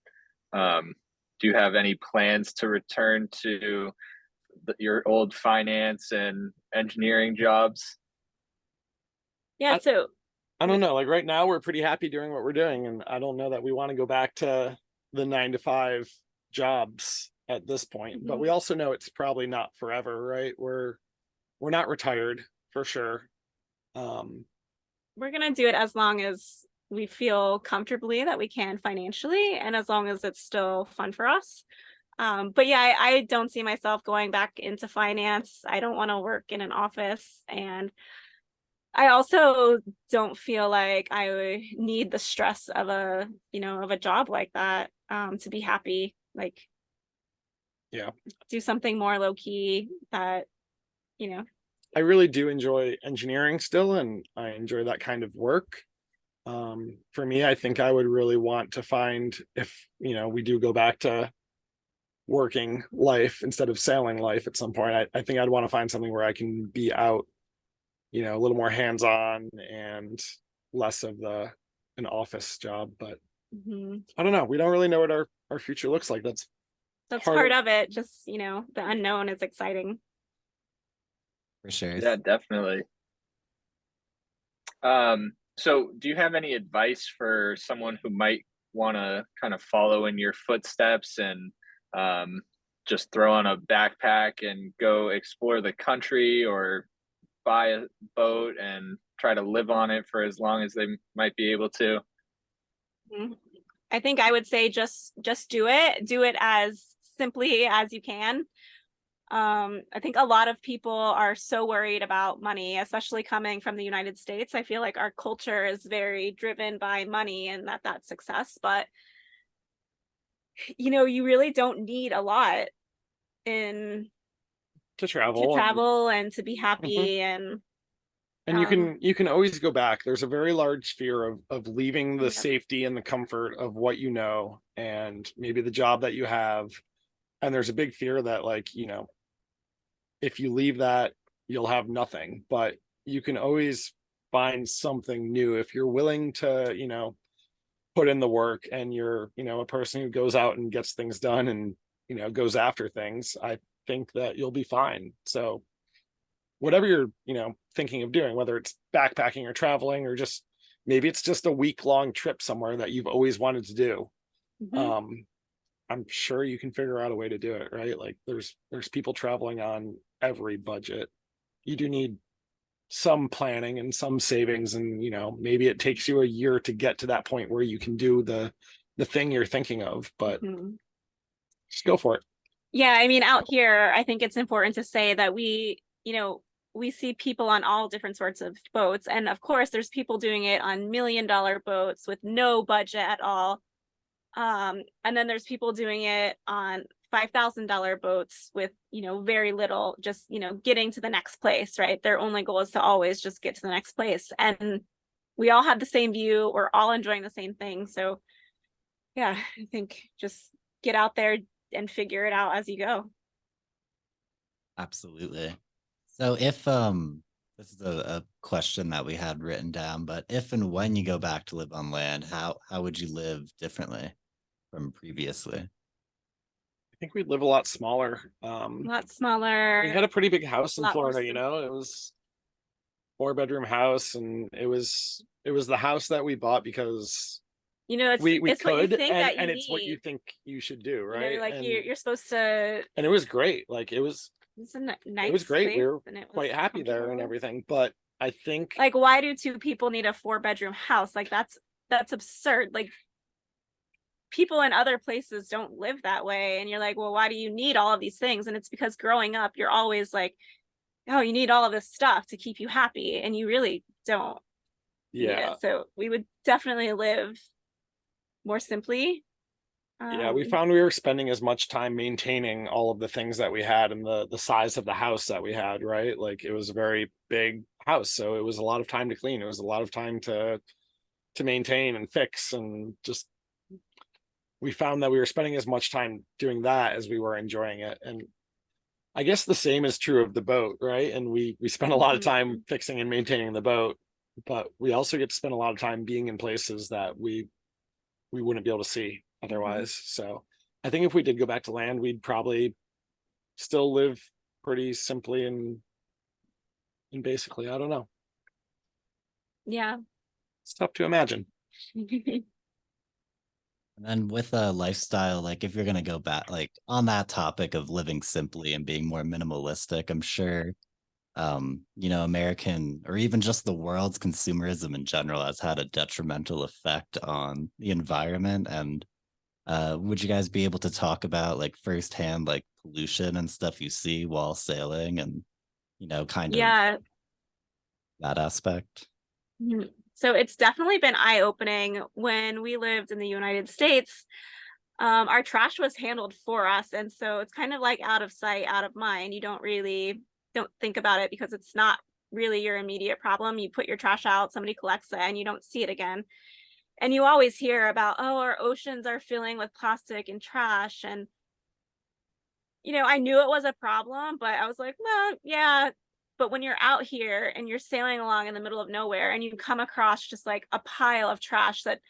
do you have any plans to return to your old finance and engineering jobs? Yeah, so I don't know. Right now, we're pretty happy doing what we're doing, and I don't know that we want to go back to the 9-to-5 jobs at this point. But we also know it's probably not forever, right? We're not retired for sure. We're gonna do it as long as we feel comfortably that we can financially, and as long as it's still fun for us. But yeah, I don't see myself going back into finance. I don't want to work in an office, and I also don't feel like I need the stress of a job like that to be happy. Do something more low key that, I really do enjoy engineering still, and I enjoy that kind of work. For me, I think I would really want to find, if we do go back to working life instead of sailing life at some point, I think I'd want to find something where I can be out, a little more hands-on and less of an office job. But I don't know. We don't really know what our future looks like. That's part of it. Just, the unknown is exciting. For sure. Yeah, definitely. So do you have any advice for someone who might want to kind of follow in your footsteps and just throw on a backpack and go explore the country, or buy a boat and try to live on it for as long as they might be able to? I think I would say just do it as simply as you can. I think a lot of people are so worried about money, especially coming from the United States. I feel like our culture is very driven by money and that's success, but you really don't need a lot to travel and to be happy. And you can always go back. There's a very large fear of leaving the safety and the comfort of what and maybe the job that you have. And there's a big fear that if you leave that, you'll have nothing. But you can always find something new if you're willing to put in the work, and you're a person who goes out and gets things done and goes after things. I think that you'll be fine. So whatever you're thinking of doing, whether it's backpacking or traveling, or just maybe it's just a week-long trip somewhere that you've always wanted to do, I'm sure you can figure out a way to do it, right? There's people traveling on every budget. You do need some planning and some savings, and maybe it takes you a year to get to that point where you can do the the thing you're thinking of, but Mhm. just go for it. Yeah, I mean, out here, I think it's important to say that we see people on all different sorts of boats. And of course, there's people doing it on $1 million boats with no budget at all. And then there's people doing it on $5,000 boats with, very little, just, getting to the next place, right? Their only goal is to always just get to the next place. And we all have the same view. We're all enjoying the same thing. So yeah, I think just get out there and figure it out as you go. Absolutely. So if this is a question that we had written down, but if and when you go back to live on land, how would you live differently from previously? I think we'd live a lot smaller. A lot smaller. We had a pretty big house in lot more Florida, it was 4-bedroom house, and it was the house that we bought because it's we it's what you could, think that you and it's what you need. think you should do, right? Like and you're supposed to. and it was great. Like It's a nice it was great. place, We were and it was quite happy there and comfortable. everything, but I think Like, why do two people need a 4-bedroom house? Like that's absurd. Like, people in other places don't live that way, and you're like, well, why do you need all of these things? And it's because growing up, you're always like, oh, you need all of this stuff to keep you happy, and you really don't need yeah. it. So we would definitely live more simply. Yeah, we found we were spending as much time maintaining all of the things that we had and the size of the house that we had, right? Like it was a very big house, so it was a lot of time to clean. It was a lot of time to maintain and fix, and just we found that we were spending as much time doing that as we were enjoying it. And I guess the same is true of the boat, right? And we spend a lot of time fixing and maintaining the boat, but we also get to spend a lot of time being in places that we wouldn't be able to see otherwise. So I think if we did go back to land, we'd probably still live pretty simply and basically, I don't know. Yeah. It's tough to imagine. And then with a lifestyle, like if you're gonna go back, like on that topic of living simply and being more minimalistic, I'm sure American or even just the world's consumerism in general has had a detrimental effect on the environment. And would you guys be able to talk about like firsthand like pollution and stuff you see while sailing and kind of Yeah. that aspect? So it's definitely been eye-opening. When we lived in the United States, our trash was handled for us, and so it's kind of like out of sight, out of mind. You don't think about it because it's not really your immediate problem. You put your trash out, somebody collects it, and you don't see it again. And you always hear about, oh, our oceans are filling with plastic and trash. And I knew it was a problem, but I was like, well, yeah. But when you're out here and you're sailing along in the middle of nowhere and you come across just like a pile of trash that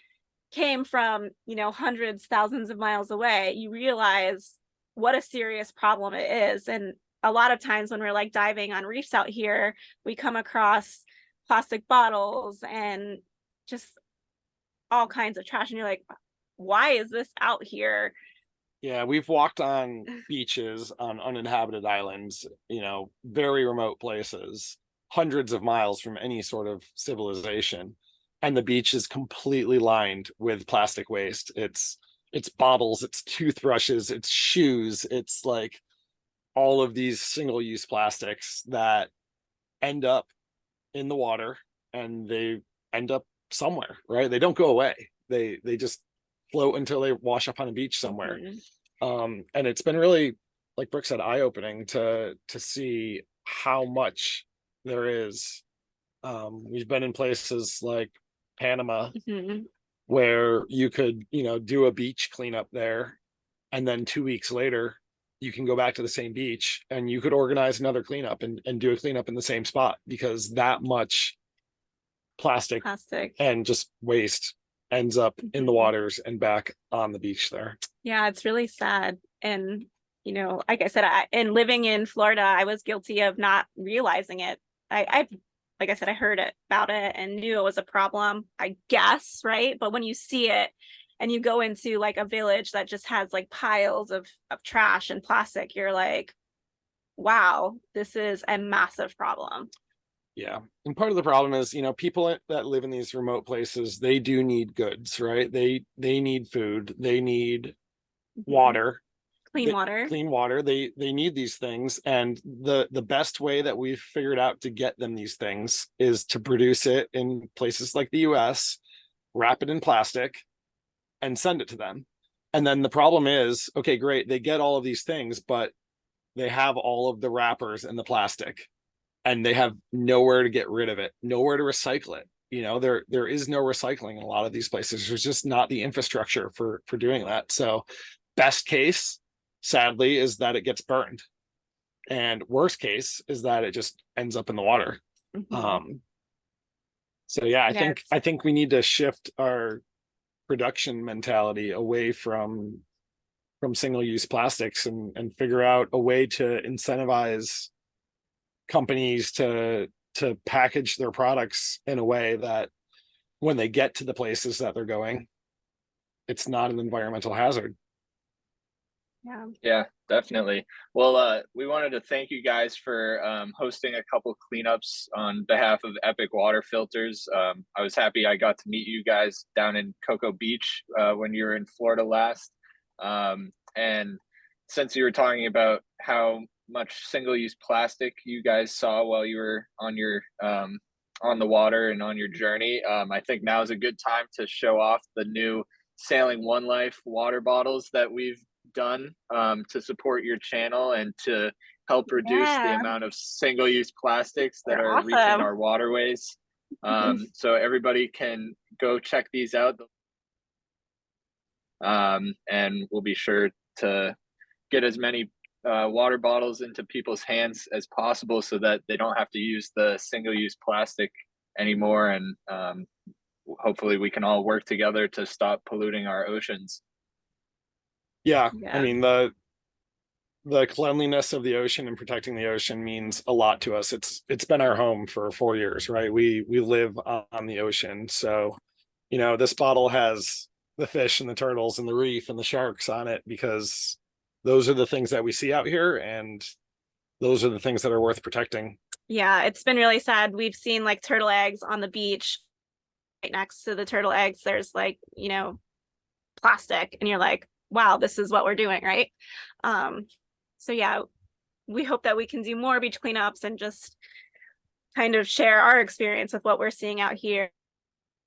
came from, hundreds, thousands of miles away, you realize what a serious problem it is. And a lot of times when we're like diving on reefs out here, we come across plastic bottles and just all kinds of trash. And you're like, why is this out here? Yeah, we've walked on beaches on uninhabited islands, very remote places, hundreds of miles from any sort of civilization. And the beach is completely lined with plastic waste. It's bottles, it's toothbrushes, it's shoes, it's like all of these single-use plastics that end up in the water, and they end up somewhere, right? They don't go away. They just float until they wash up on a beach somewhere. And it's been really, like Brooke said, eye-opening to see how much there is. We've been in places like Panama where you could do a beach cleanup there, and then 2 weeks later you can go back to the same beach and you could organize another cleanup and do a cleanup in the same spot, because that much plastic and just waste ends up in the waters and back on the beach there. Yeah, it's really sad. And like I said, in living in Florida, I was guilty of not realizing it. I've like I said, I heard about it and knew it was a problem, I guess, right? But when you see it and you go into like a village that just has like piles of trash and plastic, you're like, wow, this is a massive problem. Yeah. And part of the problem is, people that live in these remote places, they do need goods, right? They need food, they need water, Clean water. clean water. They need these things. And the best way that we've figured out to get them these things is to produce it in places like the US, wrap it in plastic, and send it to them. And then the problem is, okay, great, they get all of these things, but they have all of the wrappers and the plastic, and they have nowhere to get rid of it, nowhere to recycle it. There is no recycling in a lot of these places. There's just not the infrastructure for doing that. So best case, sadly, is that it gets burned, and worst case is that it just ends up in the water. So yeah, I think we need to shift our production mentality away from single-use plastics and figure out a way to incentivize companies to package their products in a way that when they get to the places that they're going, it's not an environmental hazard. Yeah, definitely. Well, we wanted to thank you guys for hosting a couple cleanups on behalf of Epic Water Filters. I was happy I got to meet you guys down in Cocoa Beach when you were in Florida last. And since you were talking about how much single-use plastic you guys saw while you were on your on the water and on your journey, I think now is a good time to show off the new Sailing One Life water bottles that we've done to support your channel and to help reduce the amount of single-use plastics that are reaching our waterways. So everybody can go check these out. And we'll be sure to get as many water bottles into people's hands as possible so that they don't have to use the single-use plastic anymore. And hopefully we can all work together to stop polluting our oceans. Yeah. I mean, the cleanliness of the ocean and protecting the ocean means a lot to us. It's been our home for 4 years, right? We live on the ocean. So, this bottle has the fish and the turtles and the reef and the sharks on it because those are the things that we see out here, and those are the things that are worth protecting. Yeah, it's been really sad. We've seen like turtle eggs on the beach. Right next to the turtle eggs, there's like, plastic, and you're like, wow, this is what we're doing, right? So yeah, we hope that we can do more beach cleanups and just kind of share our experience with what we're seeing out here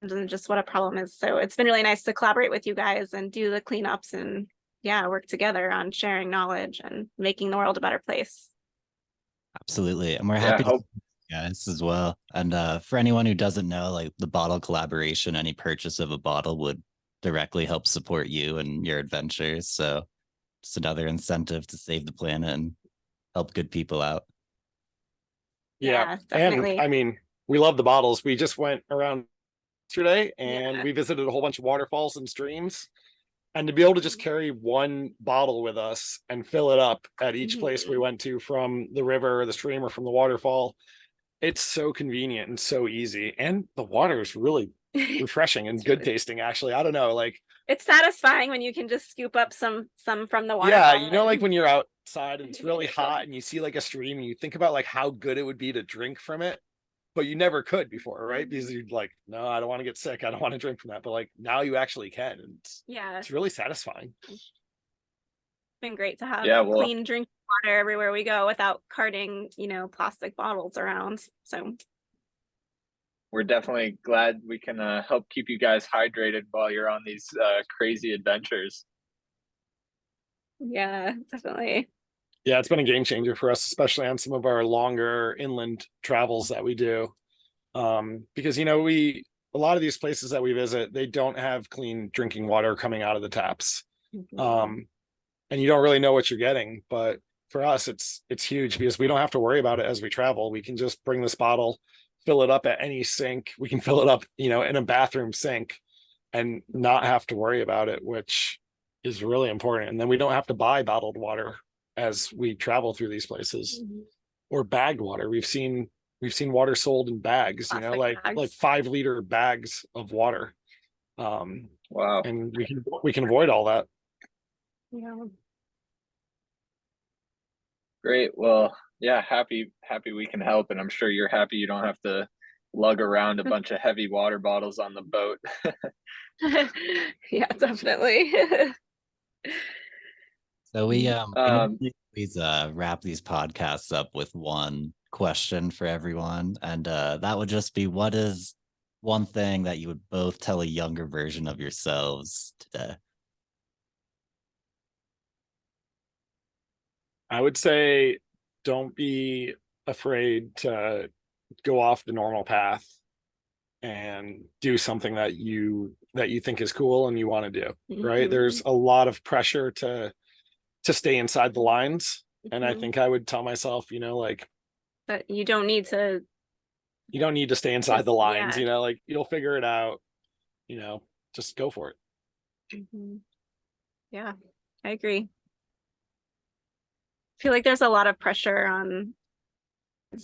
and just what a problem is. So it's been really nice to collaborate with you guys and do the cleanups and work together on sharing knowledge and making the world a better place. Absolutely. And we're happy to guys as well. And for anyone who doesn't know, like the bottle collaboration, any purchase of a bottle would directly help support you and your adventures. So just another incentive to save the planet and help good people out. Yeah, definitely. And I mean, we love the bottles. We just went around yesterday and we visited a whole bunch of waterfalls and streams. And to be able to just carry one bottle with us and fill it up at each place we went to, from the river or the stream or from the waterfall, it's so convenient and so easy. And the water is really refreshing and good tasting, actually. I don't know, like, it's satisfying when you can just scoop up some from the water. Yeah, like when you're outside and it's really hot and you see like a stream and you think about like how good it would be to drink from it, but you never could before, right? Because you'd like, no, I don't want to get sick, I don't want to drink from that. But like now you actually can, and it's really satisfying. It's been great to have clean drinking water everywhere we go without carting plastic bottles around. So we're definitely glad we can help keep you guys hydrated while you're on these crazy adventures. Yeah, definitely. Yeah, it's been a game changer for us, especially on some of our longer inland travels that we do. Because, a lot of these places that we visit, they don't have clean drinking water coming out of the taps. And you don't really know what you're getting. But for us, it's huge because we don't have to worry about it as we travel. We can just bring this bottle, fill it up at any sink. We can fill it up, in a bathroom sink and not have to worry about it, which is really important. And then we don't have to buy bottled water as we travel through these places, or bagged water. We've seen water sold in bags, like 5-liter bags of water. Wow. And we can avoid all that. Yeah. Great. Well, yeah, happy we can help, and I'm sure you're happy you don't have to lug around a bunch of heavy water bottles on the boat. Yeah, definitely. So we Um, normally always wrap these podcasts up with one question for everyone, and that would just be, what is one thing that you would both tell a younger version of yourselves today? I would say don't be afraid to go off the normal path and do something that you think is cool and you want to do, right? There's a lot of pressure to stay inside the lines, and I think I would tell myself, like, But you don't need to you don't need to stay inside the lines, yeah. like you'll figure it out, just go for it. Yeah, I agree. I feel like there's a lot of pressure on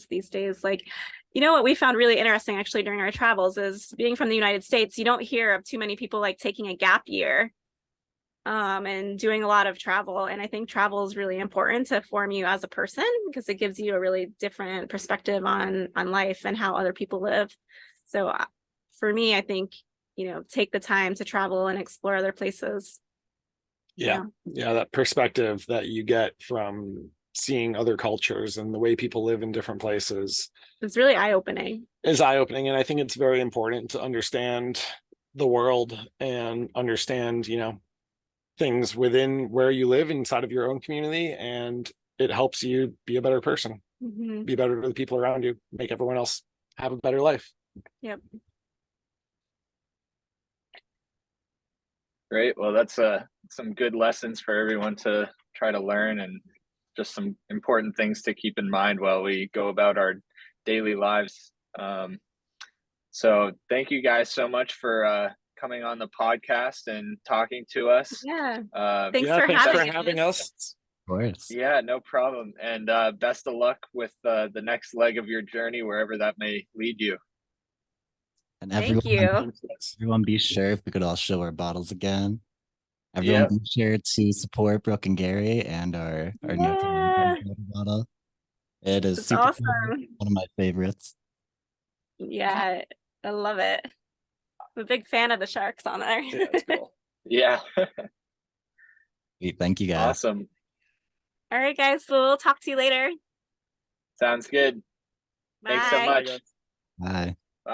these days. Like, what we found really interesting actually during our travels is, being from the United States, you don't hear of too many people like taking a gap year and doing a lot of travel. And I think travel is really important to form you as a person, because it gives you a really different perspective on life and how other people live. So for me, I think, take the time to travel and explore other places. Yeah, that perspective that you get from seeing other cultures and the way people live in different places It's really eye-opening. And I think it's very important to understand the world and understand, things within where you live inside of your own community, and it helps you be a better person, be better to the people around you, make everyone else have a better life. Yep. Great. Well, that's some good lessons for everyone to try to learn, and just some important things to keep in mind while we go about our daily lives. So thank you guys so much for coming on the podcast and talking to us. Yeah. Uh, Thanks Yeah, for thanks for having having us. Of course. yeah, no problem. And best of luck with the next leg of your journey, wherever that may lead you. And Thank you. everyone be sure, if we could all show our bottles again. Everyone Yep. be sure to support Brooke and Gary and our new Yeah. bottle. It is It's super awesome. cool. One of my favorites. Yeah, I love it. I'm a big fan of the sharks on there. Yeah, that's cool. Yeah. Thank you guys. Awesome. All right, guys. So we'll talk to you later. Sounds good. Thanks so Bye. much. Bye.